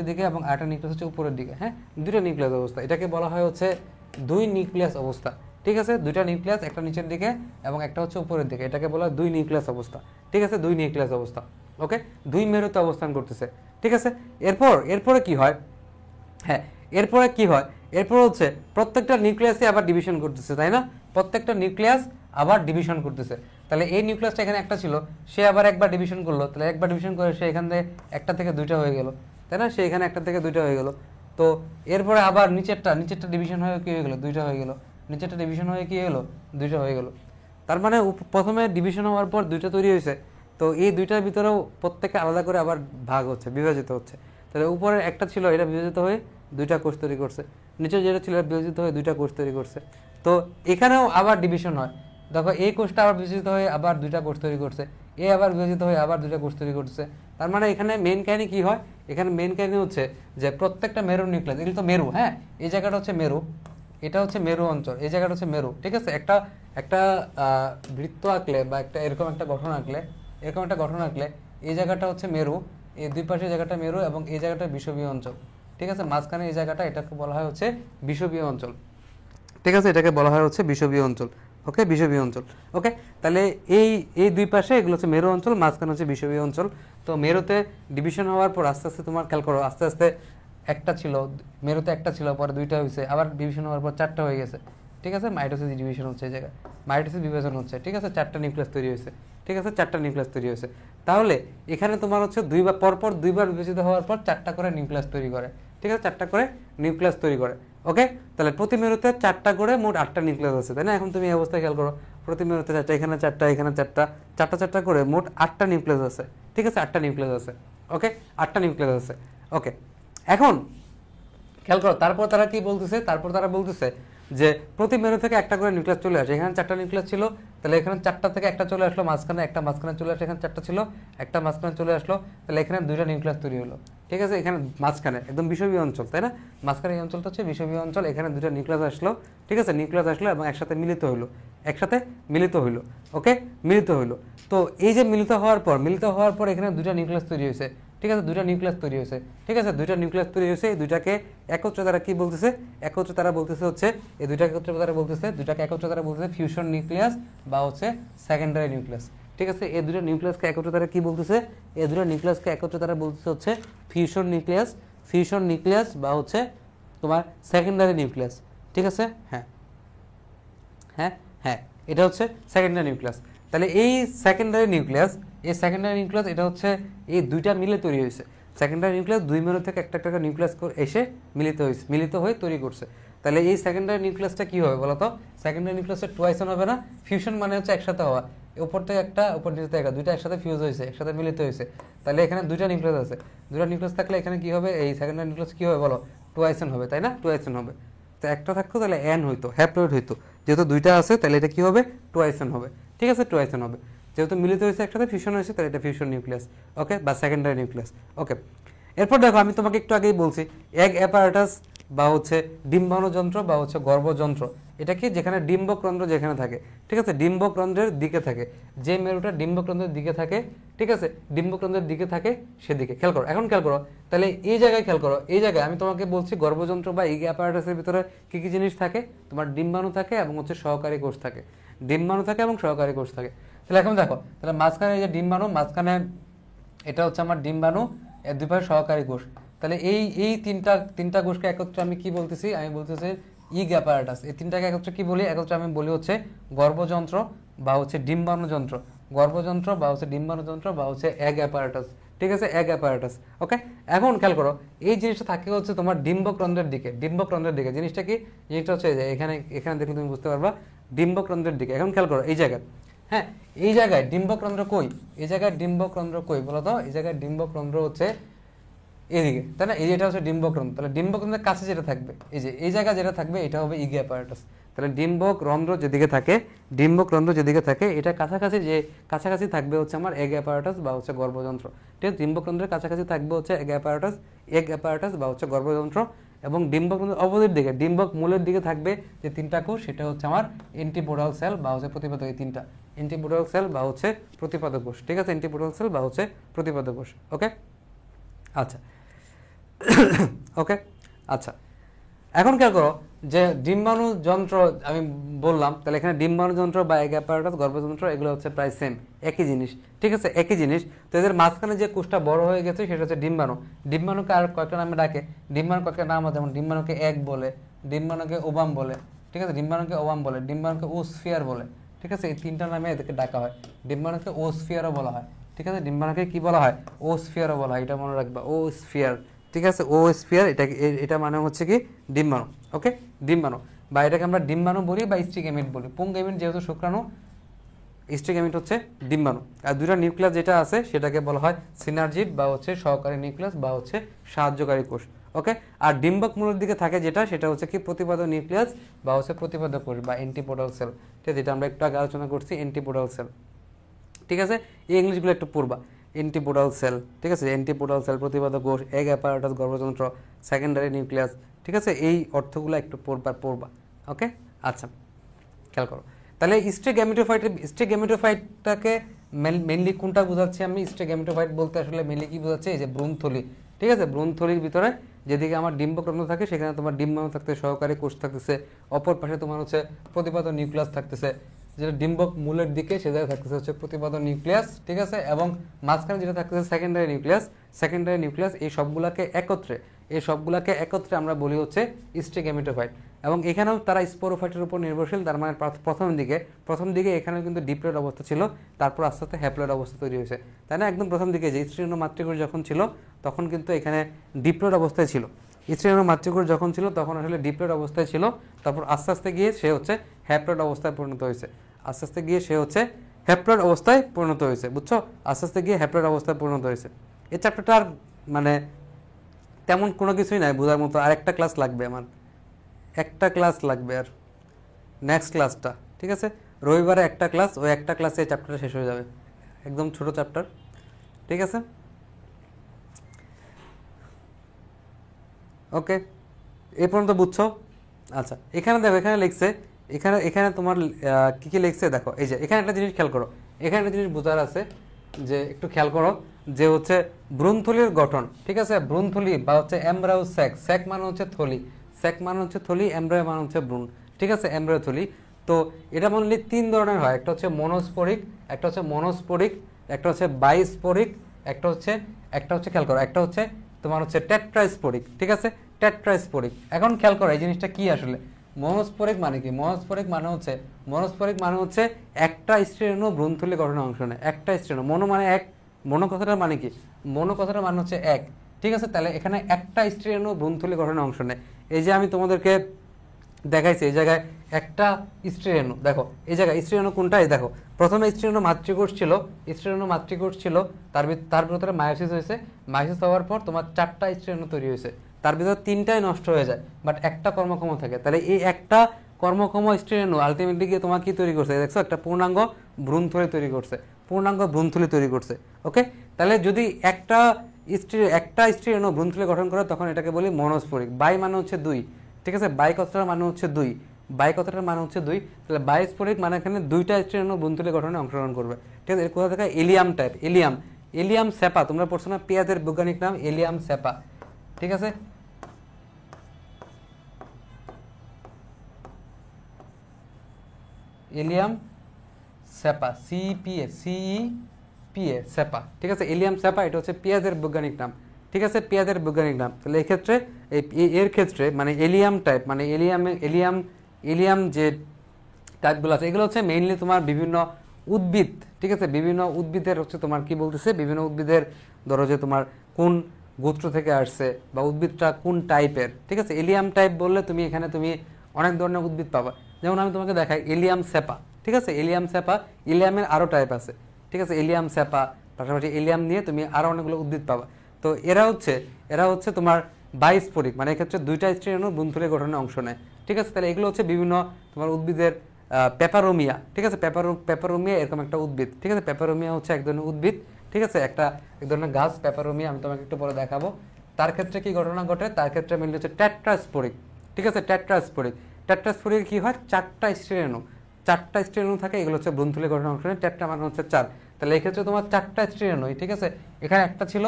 দিকে এবং আরেকটা নিউক্লিয়াস হচ্ছে উপরের দিকে। হ্যাঁ, 2টা নিউক্লিয়াস অবস্থা, এটাকে বলা হয় হচ্ছে 2 নিউক্লিয়াস অবস্থা। ঠিক আছে, 2টা নিউক্লিয়াস, একটা নিচের দিকে এবং একটা হচ্ছে উপরের দিকে, এটাকে বলা হয় 2 নিউক্লিয়াস অবস্থা। ঠিক আছে, 2 নিউক্লিয়াস অবস্থা। ওকে, 2 মেরুতে অবস্থান করতেছে। ঠিক আছে, এরপরে কি হয়? হ্যাঁ, এরপর হচ্ছে প্রত্যেকটা নিউক্লিয়াসই আবার ডিভিশন করতেছে, তাই না? প্রত্যেকটা নিউক্লিয়াস আবার ডিভিশন করতেছে। তাহলে এই নিউক্লিয়াসটা এখানে একটা ছিল, সে আবার একবার ডিভিশন করলো, তাহলে একবার ডিভিশন করে সে এখান থেকে একটা থেকে 2টা হয়ে গেল, তাই না? সে এখানে একটা থেকে 2টা হয়ে গেল। তো এরপরে আবার নিচেরটা ডিভিশন হয়ে কি হয়ে গেল? 2টা হয়ে গেল। নিচেরটা ডিভিশন হয়ে কি হলো? 2টা হয়ে গেল। তার মানে প্রথমে ডিভিশন হওয়ার পর 2টা তৈরি হয়েছে, তো এই 2টার ভিতরেও প্রত্যেককে আলাদা করে আবার ভাগ হচ্ছে, বিভাজিত হচ্ছে। তাহলে উপরের একটা ছিল, এটা বিভাজিত হয়ে 2টা কোষ তৈরি করছে, নিচের যেটা ছিল বিভাজিত হয়ে 2টা কোষ তৈরি করছে। তো এখানেও আবার ডিভিশন হয়, দেখো এই কোষটা আবার বিভাজিত হয়ে আবার 2টা কোষ তৈরি করছে, এ আবার বিভাজিত হয়ে আবার 2টা কোষ তৈরি করছে। তার মানে এখানে মেইন কাহিনী কি হয়? এখানে মেইন কাহিনী হচ্ছে যে প্রত্যেকটা মেরু নিউক্লিয়াস, এগুলো তো মেরু, হ্যাঁ এই জায়গাটা হচ্ছে মেরু, এটা হচ্ছে মেরু অঞ্চল, এই জায়গাটা হচ্ছে মেরু। ঠিক আছে, একটা বৃত্ত আঁকলে বা এরকম একটা গঠন আঁকলে এই জায়গাটা হচ্ছে মেরু, এই দুই পাশের জায়গাটা মেরু এবং এই জায়গাটা বিষুবীয় অঞ্চল, ঠিক আছে, মাঝখানে এই জায়গাটা এটাকে বলা হয় হচ্ছে বিষুবীয় অঞ্চল, ঠিক আছে, এটাকে বলা হয় হচ্ছে বিষুবীয় অঞ্চল। ওকে, বিষুবীয় অঞ্চল। ওকে, তাহলে এই এই দুই পাশে এগুলো হচ্ছে মেরু অঞ্চল, মাঝখানে হচ্ছে বিষুবীয় অঞ্চল। তো মেরুতে ডিভিশন হওয়ার পর আস্তে আস্তে তোমার খেয়াল করো, আস্তে আস্তে একটা ছিল, মেরুতে একটা ছিল, পরে দুইটা হয়েছে, আবার ডিভিশন হওয়ার পর চারটা হয়ে গেছে, ঠিক আছে, মাইটোসিস ডিভিশন হচ্ছে এই জায়গায়, মাইটোসিস বিভাজন হচ্ছে, ঠিক আছে, চারটা নিউক্লিয়াস তৈরি হয়েছে, ঠিক আছে, চারটা নিউক্লিয়াস তৈরি হয়েছে। তাহলে এখানে তোমার হচ্ছে দুইবার পরপর দুইবার বিভাজিত হওয়ার পর চারটা করে নিউক্লিয়াস তৈরি করে, ঠিক আছে, চারটা করে নিউক্লিয়াস তৈরি করে। ওকে, তাহলে প্রতি মেরুতে চারটা করে মোট 8টা নিউক্লিয়াস আছে, তাই না? এখন তুমি এই অবস্থায় খেয়াল করো, প্রতি মেরুতে চারটা, এখানে চারটা, এখানে চারটা, চারটা চারটা করে মোট 8টা নিউক্লিয়াস আছে, ঠিক আছে, 8টা নিউক্লিয়াস আছে। ওকে, 8টা নিউক্লিয়াস আছে। ওকে, এখন খেয়াল করো, তারপর তারা কি বলতেছে, তারপর তারা বলতেছে যে প্রতি মেরু থেকে একটা করে নিউক্লিয়াস চলে আসে। এখানে 4টা নিউক্লিয়াস ছিল, তাহলে এখানে 4টা থেকে একটা চলে আসলো, মাঝখানে একটা, মাঝখানে চলে আসলো, এখানে 4টা ছিল, একটা মাঝখানে চলে আসলো, তাহলে এখানে 2টা নিউক্লিয়াস তৈরি হলো, ঠিক আছে, এখানে মাঝখানে একদম বিষুবীয় অঞ্চল, তাই না? মাঝখানে এই অঞ্চলটা হচ্ছে বিষুবীয় অঞ্চল, এখানে 2টা নিউক্লিয়াস আসলো, ঠিক আছে, নিউক্লিয়াস আসলো এবং একসাথে মিলিত হইলো, একসাথে মিলিত হইলো। ওকে, মিলিত হইলো। তো এই যে মিলিত হওয়ার পর এখানে 2টা নিউক্লিয়াস তৈরি হয়েছে, ঠিক আছে, 2টা নিউক্লিয়াস তৈরি হয়েছে, ঠিক আছে, 2টা নিউক্লিয়াস তৈরি হয়েছে। এই দুইটাকে একত্রে তারা কি বলতেছে, একত্রে তারা বলতেছে হচ্ছে, এই দুইটাকে একত্রে তারা বলতেছে, দুইটাকে একত্রে তারা বলতেছে ফিউশন নিউক্লিয়াস বা হচ্ছে সেকেন্ডারি নিউক্লিয়াস, ঠিক আছে। এই দুটো নিউক্লিয়াসকে একত্রে তারা কি বলতেছে, এই দুটো নিউক্লিয়াসকে একত্রে তারা বলতেছে হচ্ছে ফিউশন নিউক্লিয়াস, ফিউশন নিউক্লিয়াস বা হচ্ছে তোমার সেকেন্ডারি নিউক্লিয়াস, ঠিক আছে। হ্যাঁ হ্যাঁ হ্যাঁ, এটা হচ্ছে সেকেন্ডারি নিউক্লিয়াস। তাহলে এই সেকেন্ডারি নিউক্লিয়াস, এটা হচ্ছে এই দুইটা মিলে তৈরি হয়েছে। সেকেন্ডারি নিউক্লিয়াস দুই মেরু থেকে একটা একটা নিউক্লিয়াস এসে মিলিত হয়ে তৈরি করছে। তাহলে এই সেকেন্ডারি নিউক্লিয়াসটা কি হবে বলতো? সেকেন্ডারি নিউক্লিয়াসটা টুয়াইসন হবে না? ফিউশন মানে হচ্ছে একসাথে হওয়া, উপর থেকে একটা, উপর নিচে থেকে একটা, দুইটা একসাথে ফিউজ হয়েছে, একসাথে মিলিত হয়েছে। তাহলে এখানে দুইটা নিউক্লিয়াস আছে, দুইটা নিউক্লিয়াস থাকলে এখানে কি হবে, এই সেকেন্ডারি নিউক্লিয়াস কি হবে বলো? টুয়াইসন হবে, তাই না? টুয়াইসন হবে। তো একটা থাকতো তাহলে এন হইতো, হ্যাপ্লয়েড হইতো, যেহেতু দুইটা আছে তাহলে এটা কি হবে? টুয়াইসন হবে, ঠিক আছে, টুয়াইসন হবে। যেহেতু মিলিত হয়েছে একসাথে, ফিউশন হয়েছে, তাহলে এটা ফিউশন নিউক্লিয়াস, ওকে, বা সেকেন্ডারি নিউক্লিয়াস। ওকে, এরপর দেখো আমি তোমাকে একটু আগেই বলছি এগ অ্যাপারেটাস বা হচ্ছে ডিম্বাণু যন্ত্র বা হচ্ছে গর্ভযন্ত্র, এটা কি? যেখানে ডিম্বকরন্ধ্র যেখানে থাকে, ঠিক আছে, ডিম্বকরন্ধ্রের দিকে থাকে, যে মেরুটা ডিম্বকরন্ধ্রের দিকে থাকে, ঠিক আছে, ডিম্বকরন্ধ্রের দিকে থাকে সেদিকে। খেয়াল করো, এখন খেয়াল করো, তাহলে এই জায়গায় খেয়াল করো, এই জায়গায় আমি তোমাকে বলছি গর্ভযন্ত্র বা এগ অ্যাপারেটাসের ভিতরে কি কি জিনিস থাকে? তোমার ডিম্বাণু থাকে এবং হচ্ছে সহকারী কোষ থাকে, ডিম্বাণু থাকে এবং সহকারী কোষ থাকে। তাহলে এখন দেখো, তাহলে মাঝখানে এই যে ডিম্বাণু, মাঝখানে এটা হচ্ছে আমার ডিম্বাণু, এর দুই পাশে সহকারী কোষ। তাহলে এই তিনটা কোষকে একত্রে আমি কি বলতেছি? আমি বলতেছি ইগ অ্যাপারেটাস। এই তিনটাকে একত্রে কি বলি? একত্রে আমি বলি হচ্ছে গর্ভযন্ত্র বা হচ্ছে ডিম্বাণু যন্ত্র, গর্ভযন্ত্র বা হচ্ছে ডিম্বাণু যন্ত্র বা হচ্ছে এগ অ্যাপারেটাস, ঠিক আছে, এগ অ্যাপারেটাস। ওকে, এখন খেয়াল করো, এই জিনিসটা থাকে হচ্ছে তোমার ডিম্বকরন্ধ্রের দিকে, ডিম্বকরন্ধ্রের দিকে। জিনিসটা কি? জিনিসটা হচ্ছে যে এখানে দেখলে তুমি বুঝতে পারবা, ডিম্বকরন্ধ্রের দিকে। এখন খেয়াল করো এই জায়গায়, হ্যাঁ, এই জায়গায় ডিম্বকরন্ধ্র কই? এই জায়গায় ডিম্বকরন্ধ্র কই বলো তো? এই জায়গায় ডিম্বকরন্ধ্র হচ্ছে এদিকে, তাই না? এই যে এটা হচ্ছে ডিম্বকরন্ধ্র, তাহলে ডিম্বকরন্ধ্রের কাছে যেটা থাকবে, এই যে এই জায়গা যেটা থাকবে, এটা হবে ইগ অ্যাপারেটাস। তাহলে ডিম্বকরন্ধ্র যেদিকে থাকে, ডিম্বকরন্ধ্র যেদিকে থাকে, এটা কাছাকাছি, যে কাছাকাছি থাকবে হচ্ছে আমার এগ অ্যাপারেটাস বা হচ্ছে গর্ভযন্ত্র, ঠিক আছে। ডিম্বকরন্ধ্রের কাছাকাছি থাকবে হচ্ছে এগ অ্যাপারেটাস বা হচ্ছে গর্ভযন্ত্র, এবং ডিম্বকরন্ধ্রের অপোজিট দিকে, ডিম্বক মূলের দিকে থাকবে যে তিনটা কোষ, সেটা হচ্ছে আমার এন্টিপোডাল সেল বা হচ্ছে প্রতিপাদক। এই তিনটা এন্টিপোডাল সেল বা হচ্ছে প্রতিপাদক কোষ, ঠিক আছে, এন্টিপোডাল সেল বা হচ্ছে প্রতিপাদক কোষ। ওকে, আচ্ছা, ওকে, আচ্ছা, এখন খেয়াল করো যে ডিম্বাণু যন্ত্র আমি বললাম, তাহলে এখানে ডিম্বাণু যন্ত্র বা এগ অ্যাপারেটাস, গর্ভযন্ত্র, এগুলো হচ্ছে প্রায় সেম, একই জিনিস, ঠিক আছে, একই জিনিস। তো এদের মাঝখানে যে কোষটা বড় হয়ে গেছে সেটা হচ্ছে ডিম্বাণু। ডিম্বাণুকে আর কয়েকটা নামে ডাকে, ডিম্বাণু কয়েকটা নাম আছে, যেমন ডিম্বাণুকে এগ বলে, ডিম্বাণুকে ওবাম বলে, ঠিক আছে, ডিম্বাণুকে ওবাম বলে, ডিম্বাণুকে ওস্ফিয়ার বলে, ঠিক আছে, এই তিনটা নামে এদেরকে ডাকা হয়। ডিম্বাণুকে ওস্ফিয়ারও বলা হয়, ঠিক আছে, ডিম্বাণুকে কি বলা হয়? ওস্ফিয়ারও বলা হয়, এটা মনে রাখবা, ওস্ফিয়ার, ঠিক আছে, ওস্ফিয়ার। এটা মানে হচ্ছে কি? ডিম্বাণু। ওকে, ডিম্বাণু, বা এটাকে আমরা ডিম্বাণু বলি বা স্ট্রিগেমিট বলি। পুংগেমিট যেহেতু শুক্রাণু, স্ট্রিগেমিট হচ্ছে ডিম্বাণু। আর দুইটা নিউক্লিয়াস যেটা আছে সেটাকে বলা হয় সিনার্জিড বা হচ্ছে সহকারী নিউক্লিয়াস বা হচ্ছে সাহায্যকারী কোষ। ওকে, আর ডিম্বক মূলের দিকে থাকে যেটা, সেটা হচ্ছে কি? প্রতিপাদক নিউক্লিয়াস বা হচ্ছে প্রতিপাদক কোষ বা এন্টিপোডাল সেল, ঠিক আছে, যেটা আমরা একটু আগে আলোচনা করছি, এন্টিপোডাল সেল, ঠিক আছে। এই ইংলিশগুলো একটু পড়বা, এন্টিপোডাল সেল, ঠিক আছে, এন্টিপোডাল সেল, প্রতিপাদক কোষ, এগ অ্যাপারেটাস, গর্ভযন্ত্র, সেকেন্ডারি নিউক্লিয়াস, ঠিক আছে, এই অর্থগুলো একটু পড়বা। ওকে, আচ্ছা, খেয়াল করো, তাহলে স্ট্রিক গ্যামেটোফাইটটাকে মেনলি কোনটা বোঝাচ্ছি আমি স্টেগমেটোফাইট বলতে আসলে মেনলি কি বোঝাচ্ছে, এই যে ভ্রূণথলি, ঠিক আছে, ভ্রূণথলির ভিতরে যেদিকে আমার ডিম্বকরন্ধ্র থাকে সেখানে তোমার ডিম্বাণু থাকতে সহকারী কোষ থাকতেছে, অপর পাশে তোমার হচ্ছে প্রতিপাদন নিউক্লিয়াস থাকতেছে, যেটা ডিম্বক মূলের দিকে সে জায়গায় থাকতেছে হচ্ছে প্রতিপাদন নিউক্লিয়াস, ঠিক আছে, এবং মাঝখানে যেটা থাকতেছে সেকেন্ডারি নিউক্লিয়াস। এই সবগুলাকে একত্রে আমরা বলি হচ্ছে স্টেগমেটোফাইট। এবং এখানেও তারা স্পোরোফাইটের উপর নির্ভরশীল, তার মানে প্রথম দিকে এখানেও কিন্তু ডিপ্লয়েড অবস্থা ছিল, তারপর আস্তে আস্তে হ্যাপ্লয়েড অবস্থা তৈরি হয়েছে, তাই না? একদম প্রথম দিকে যে স্ত্রী মাতৃকোষ যখন ছিল তখন কিন্তু এখানে ডিপ্লয়েড অবস্থায় ছিল, স্ত্রী মাতৃকোষ যখন ছিল তখন আসলে ডিপ্লয়েড অবস্থায় ছিল, তারপর আস্তে আস্তে গিয়ে সে হচ্ছে হ্যাপ্লয়েড অবস্থায় পরিণত হয়েছে, বুঝছো? আস্তে আস্তে গিয়ে হ্যাপ্লয়েড অবস্থায় পরিণত হয়েছে। এই চ্যাপ্টারটা আর মানে তেমন কোনো কিছুই নাই বোঝার মতো, আর একটা ক্লাস লাগবে আমার, আর নেক্সট ক্লাসটা, ঠিক আছে, রবিবারে একটা ক্লাস, ওই একটা ক্লাসে এই চ্যাপ্টারটা শেষ হয়ে যাবে, একদম ছোট চ্যাপ্টার, ঠিক আছে। ওকে, এই পর্যন্ত বুঝছো? আচ্ছা, এখানে দেখো, এখানে লিখছে, এখানে তোমার কি কি লিখছে দেখো, এই যে এখানে একটা জিনিস খেয়াল করো, এখানে একটা জিনিস বোঝার আছে, যে একটু খেয়াল করো যে হচ্ছে ভ্রূণথলির গঠন, ঠিক আছে, ভ্রূণথলি বা হচ্ছে এমব্রায়ো স্যাক মানে হচ্ছে থলি, এমব্রায়ো মানে হচ্ছে ভ্রূণ, ঠিক আছে, এমব্রায়ো থলি। তো এটা মনে 3 ধরনের হয়, একটা হচ্ছে মনোস্পোরিক, একটা হচ্ছে বাইস্পোরিক, একটা হচ্ছে খেয়াল করো, একটা হচ্ছে তোমার হচ্ছে টেট্রাস্পোরিক, ঠিক আছে, টেট্রাস্পোরিক। এখন খেয়াল করো এই জিনিসটা কি আসলে, মনোস্পোরিক মানে কি? মনোস্পোরিক মানে হচ্ছে একটা স্ত্রীণু ভ্রূণথলি গঠনের অংশ নেয়, একটা স্ত্রীণু, মনো মানে এক, মনো কথাটার মানে কি? মনো কথাটার মানে হচ্ছে এক, ঠিক আছে, তাহলে এখানে একটা স্ত্রীণু ভ্রূণথলি গঠনের অংশ নেয়। এই যে আমি তোমাদেরকে দেখাইছি, এই জায়গায় একটা স্ত্রীণু, দেখো এই জায়গায় স্ত্রীণু কোনটাই দেখো, প্রথমে স্ত্রীণু মাতৃকোষ ছিল, তার ভিতরে মায়োসিস হয়েছে, মায়োসিস হওয়ার পর তোমার 4টা স্ত্রীণু তৈরি হয়েছে, তার ভিতরে 3টাই নষ্ট হয়ে যায়, বাট একটা কর্মক্ষম থাকে। তাহলে এই একটা কর্মক্ষম স্ত্রীণু আলটিমেটলি গিয়ে তোমার কি তৈরি করছে, দেখছো, একটা পূর্ণাঙ্গ ভ্রূণথলি তৈরি করছে, ওকে। তাহলে যদি একটা স্ত্রীণু ভ্রূণথলি গঠন করে তখন এটাকে বলি মনোস্পোরিক। বাই মানে হচ্ছে 2, ঠিক আছে, বাই কথাটার মানে হচ্ছে 2, তাহলে বাইস্পোরিক মানে এখানে 2টা স্ত্রীণু ভ্রূণথলি গঠনে অংশগ্রহণ করবে, ঠিক আছে। এর কোথা থেকে? এলিয়াম স্যাপা, তোমরা পড়ছো না, পেঁয়াজের বৈজ্ঞানিক নাম এলিয়াম স্যাপা, ঠিক আছে, এলিয়াম স্যাপা, স্যাপা, ঠিক আছে, এলিয়াম স্যাপা, এটা হচ্ছে পেঁয়াজের বৈজ্ঞানিক নাম, ঠিক আছে, তাহলে এর ক্ষেত্রে মানে এলিয়াম টাইপ, মানে এলিয়াম যে টাইপগুলো আছে এগুলো হচ্ছে মেইনলি তোমার বিভিন্ন উদ্ভিদ, ঠিক আছে, বিভিন্ন উদ্ভিদের হচ্ছে তোমার কি বলতেছে, বিভিন্ন উদ্ভিদের ধরো যে তোমার কোন গোত্র থেকে আসছে বা উদ্ভিদটা কোন টাইপের, ঠিক আছে। এলিয়াম টাইপ বললে তুমি এখানে অনেক ধরনের উদ্ভিদ পাবা, যেমন আমি তোমাকে দেখাই এলিয়াম স্যাপা, ঠিক আছে, এলিয়ামের আরও টাইপ আছে, ঠিক আছে, এলিয়াম স্যাপা, পাশাপাশি এলিয়াম নিয়ে তুমি আরও অনেকগুলো উদ্ভিদ পাবা। তো এরা হচ্ছে তোমার বাইস্পোরিক, মানে এক্ষেত্রে 2টা স্ত্রীণু ভ্রূণথলি গঠনে অংশ নেয়, ঠিক আছে। তাহলে এগুলো হচ্ছে বিভিন্ন তোমার উদ্ভিদের পেপারোমিয়া, ঠিক আছে, পেপারোমিয়া এরকম একটা উদ্ভিদ, ঠিক আছে, পেপারোমিয়া হচ্ছে এক ধরনের উদ্ভিদ, ঠিক আছে, এক ধরনের গাছ পেপারোমিয়া, আমি তোমাকে একটু পরে দেখাবো। তার ক্ষেত্রে কি ঘটনা ঘটে, তার ক্ষেত্রে মেনলি হচ্ছে টেট্রাস্পোরিক, ঠিক আছে, টেট্রাস্পোরিক কি হয়, 4টা স্ত্রীণু থাকে, এগুলো হচ্ছে ভ্রূণথলি গঠনের অংশ নেয়, টেট্রা মানে হচ্ছে 4, তাহলে এই ক্ষেত্রে তোমার 4টা স্ত্রীণু, ঠিক আছে, এখানে একটা ছিল,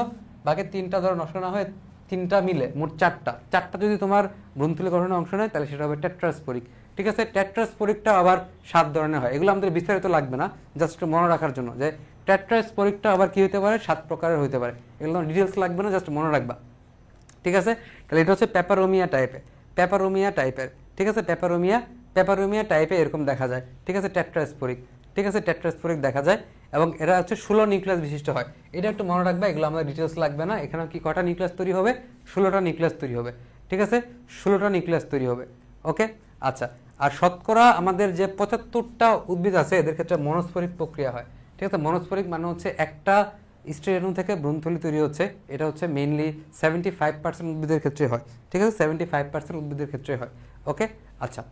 বাকি 3টা ধরো নষ্ট না হয়, 3টা মিলে মোট 4টা যদি তোমার ভ্রূণথলি গঠনের অংশ নেয় তাহলে সেটা হবে টেট্রাস্পোরিক, ঠিক আছে। টেট্রাস্পোরিকটা আবার 7 ধরনের হয়, এগুলো আমাদের বিস্তারিত লাগবে না, জাস্ট মনে রাখার জন্য যে টেট্রাস্পোরিকটা আবার কি হতে পারে, 7 প্রকারের হতে পারে, এগুলো ডিটেলস লাগবে না, জাস্ট মনে রাখবা, ঠিক আছে। তাহলে এটা হচ্ছে পেপারোমিয়া টাইপের, ঠিক আছে, পেপারোমিয়া টাইপে এরকম দেখা যায়, ঠিক আছে, টেট্রাস্পোরিক দেখা যায়, এবং এরা হচ্ছে 16 নিউক্লিয়াস বিশিষ্ট হয়, এটা একটু মনে রাখবা, এগুলো আমাদের ডিটেলস লাগবে না। এখানে কি কটা নিউক্লিয়াস তৈরি হবে, 16টা নিউক্লিয়াস তৈরি হবে, ঠিক আছে, 16টা নিউক্লিয়াস তৈরি হবে, ওকে। আচ্ছা, আর শতকরা আমাদের যে 75টা উদ্ভিদ আছে এদের ক্ষেত্রে মনোস্পোরিক প্রক্রিয়া হয়, ঠিক আছে। মনোস্পোরিক মানে হচ্ছে একটা স্ট্রেনু থেকে ভ্রূণথলি তৈরি হচ্ছে, এটা হচ্ছে মেইনলি 75% উদ্ভিদের ক্ষেত্রে হয়, ঠিক আছে, 75% উদ্ভিদের ক্ষেত্রে হয়, ওকে। আচ্ছা,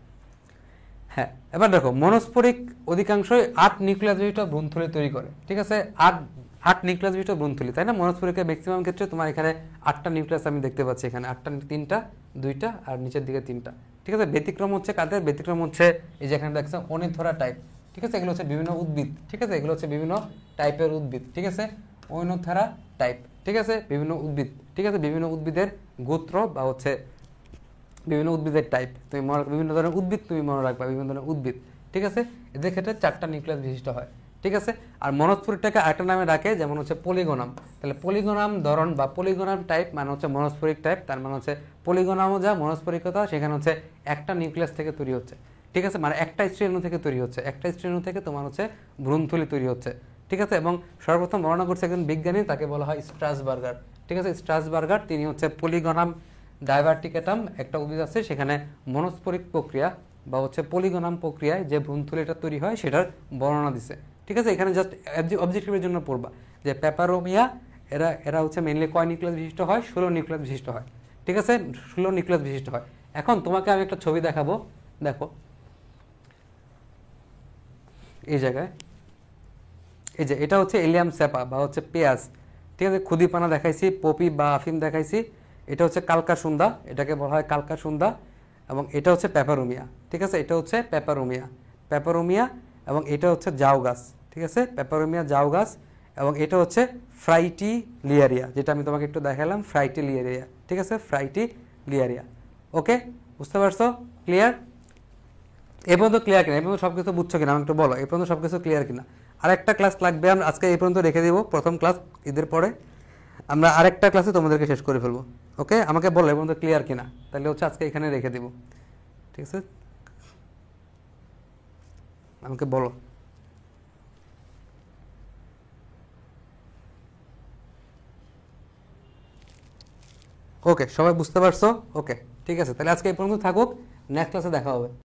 হ্যাঁ, এবার দেখো মনোস্পোরিক অধিকাংশই 8 নিউক্লিয়াস বিশিষ্ট ভ্রূণথলি তৈরি করে, ঠিক আছে, 8 নিউক্লিয়াস বিশিষ্ট ভ্রূণথলি, তাই না। মনোস্পোরিকের ম্যাক্সিমাম ক্ষেত্রে তোমার এখানে 8টা নিউক্লিয়াস আমি দেখতে পাচ্ছি, এখানে 8টা, 3টা, 2টা আর নিচের দিকে 3টা, ঠিক আছে। ব্যতিক্রম হচ্ছে কাদের, ব্যতিক্রম হচ্ছে এই যে এখানে দেখছো অনিথোরা টাইপ, ঠিক আছে, এগুলো হচ্ছে বিভিন্ন উদ্ভিদ, ঠিক আছে, এগুলো হচ্ছে বিভিন্ন টাইপের উদ্ভিদ, ঠিক আছে, ওইনোথেরা টাইপ, ঠিক আছে, বিভিন্ন উদ্ভিদ, ঠিক আছে, বিভিন্ন উদ্ভিদের গোত্র বা হচ্ছে বিভিন্ন উদ্ভিদের টাইপ, তুমি বিভিন্ন ধরনের উদ্ভিদ তুমি মনে রাখবা, বিভিন্ন ধরনের উদ্ভিদ, ঠিক আছে, এদের ক্ষেত্রে 4টা নিউক্লিয়াস বিশিষ্ট হয়, ঠিক আছে। আর মনস্ফরিকটাকে আরেকটা নামে ডাকে, যেমন হচ্ছে পলিগোনাম। তাহলে পলিগোনাম ধরন বা পলিগোনাম টাইপ মানে হচ্ছে মনস্ফরিক টাইপ, তার মানে হচ্ছে পলিগোনামও যা মনস্ফরিকতা, সেখানে হচ্ছে একটা নিউক্লিয়াস থেকে তৈরি হচ্ছে, ঠিক আছে, মানে একটা স্ট্রেণু থেকে তৈরি হচ্ছে, একটা স্ট্রেণু থেকে তোমার হচ্ছে ভ্রূণথলি তৈরি হচ্ছে, ঠিক আছে। এবং সর্বপ্রথম বর্ণনা করছে একজন বিজ্ঞানী, তাকে বলা হয় স্ট্রাসবার্গার, ঠিক আছে, স্ট্রাসবার্গার, তিনি হচ্ছে পলিগোনাম ডাইভার্টিকেটাম একটা উদ্ভিদ আছে, সেখানে মনস্ফরিক প্রক্রিয়া বা হচ্ছে পলিগোনাম প্রক্রিয়ায় যে ভ্রূণথলিটা তৈরি হয় সেটার বর্ণনা দিছে, ঠিক আছে। এখানে জাস্ট অবজেক্টিভের জন্য পড়বা যে পেপারোমিয়া এরা এরা হচ্ছে মেনলি কয় নিউক্লিয়াস বিশিষ্ট হয়, 16 নিউক্লিয়াস বিশিষ্ট হয়, ঠিক আছে, 16 নিউক্লিয়াস বিশিষ্ট হয়। এখন তোমাকে আমি একটা ছবি দেখাবো, দেখো এই জায়গায়, এই যে এটা হচ্ছে এলিয়াম স্যাপা বা হচ্ছে পেঁয়াজ, ঠিক আছে, খুদিপানা দেখাইছি, পপি বা আফিম দেখাইছি, এটা হচ্ছে কালকাসুন্দা, এটাকে বলা হয় কালকাসুন্দা, এবং এটা হচ্ছে পেপারোমিয়া, ঠিক আছে, এটা হচ্ছে পেপারোমিয়া, পেপারোমিয়া, এবং এটা হচ্ছে জাউ গাছ, ঠিক আছে, পেপারোমিয়া জাউ গাছ, এবং এটা হচ্ছে ফ্রাইটিলিয়ারিয়া, যেটা আমি তোমাকে একটু দেখালাম, ফ্রাইটিলিয়ারিয়া, ঠিক আছে, ফ্রাইটিলিয়ারিয়া। ওকে, বুঝতে পারছো? ক্লিয়ার? এই পর্যন্ত ক্লিয়ার কিনা? এই পর্যন্ত সব কিছু বুঝছো কিনা? আমি একটু বলো, এই পর্যন্ত সব কিছু ক্লিয়ার কিনা? আরেকটা ক্লাস লাগবে, আমরা আজকে এই পর্যন্ত রেখে দিব, প্রথম ক্লাস, ঈদের পরে আমরা আরেকটা ক্লাসে তোমাদেরকে শেষ করে ফেলবো। ওকে, আমাকে বলো এই পর্যন্ত ক্লিয়ার কিনা, তাহলে হচ্ছে আজকে এখানে রেখে দিব, ঠিক আছে, আমাকে বলো। ওকে, সবাই বুঝতে পারছো? ওকে, ঠিক আছে, তাহলে আজকে এই পর্যন্ত থাকুক, নেক্সট ক্লাসে দেখা হবে।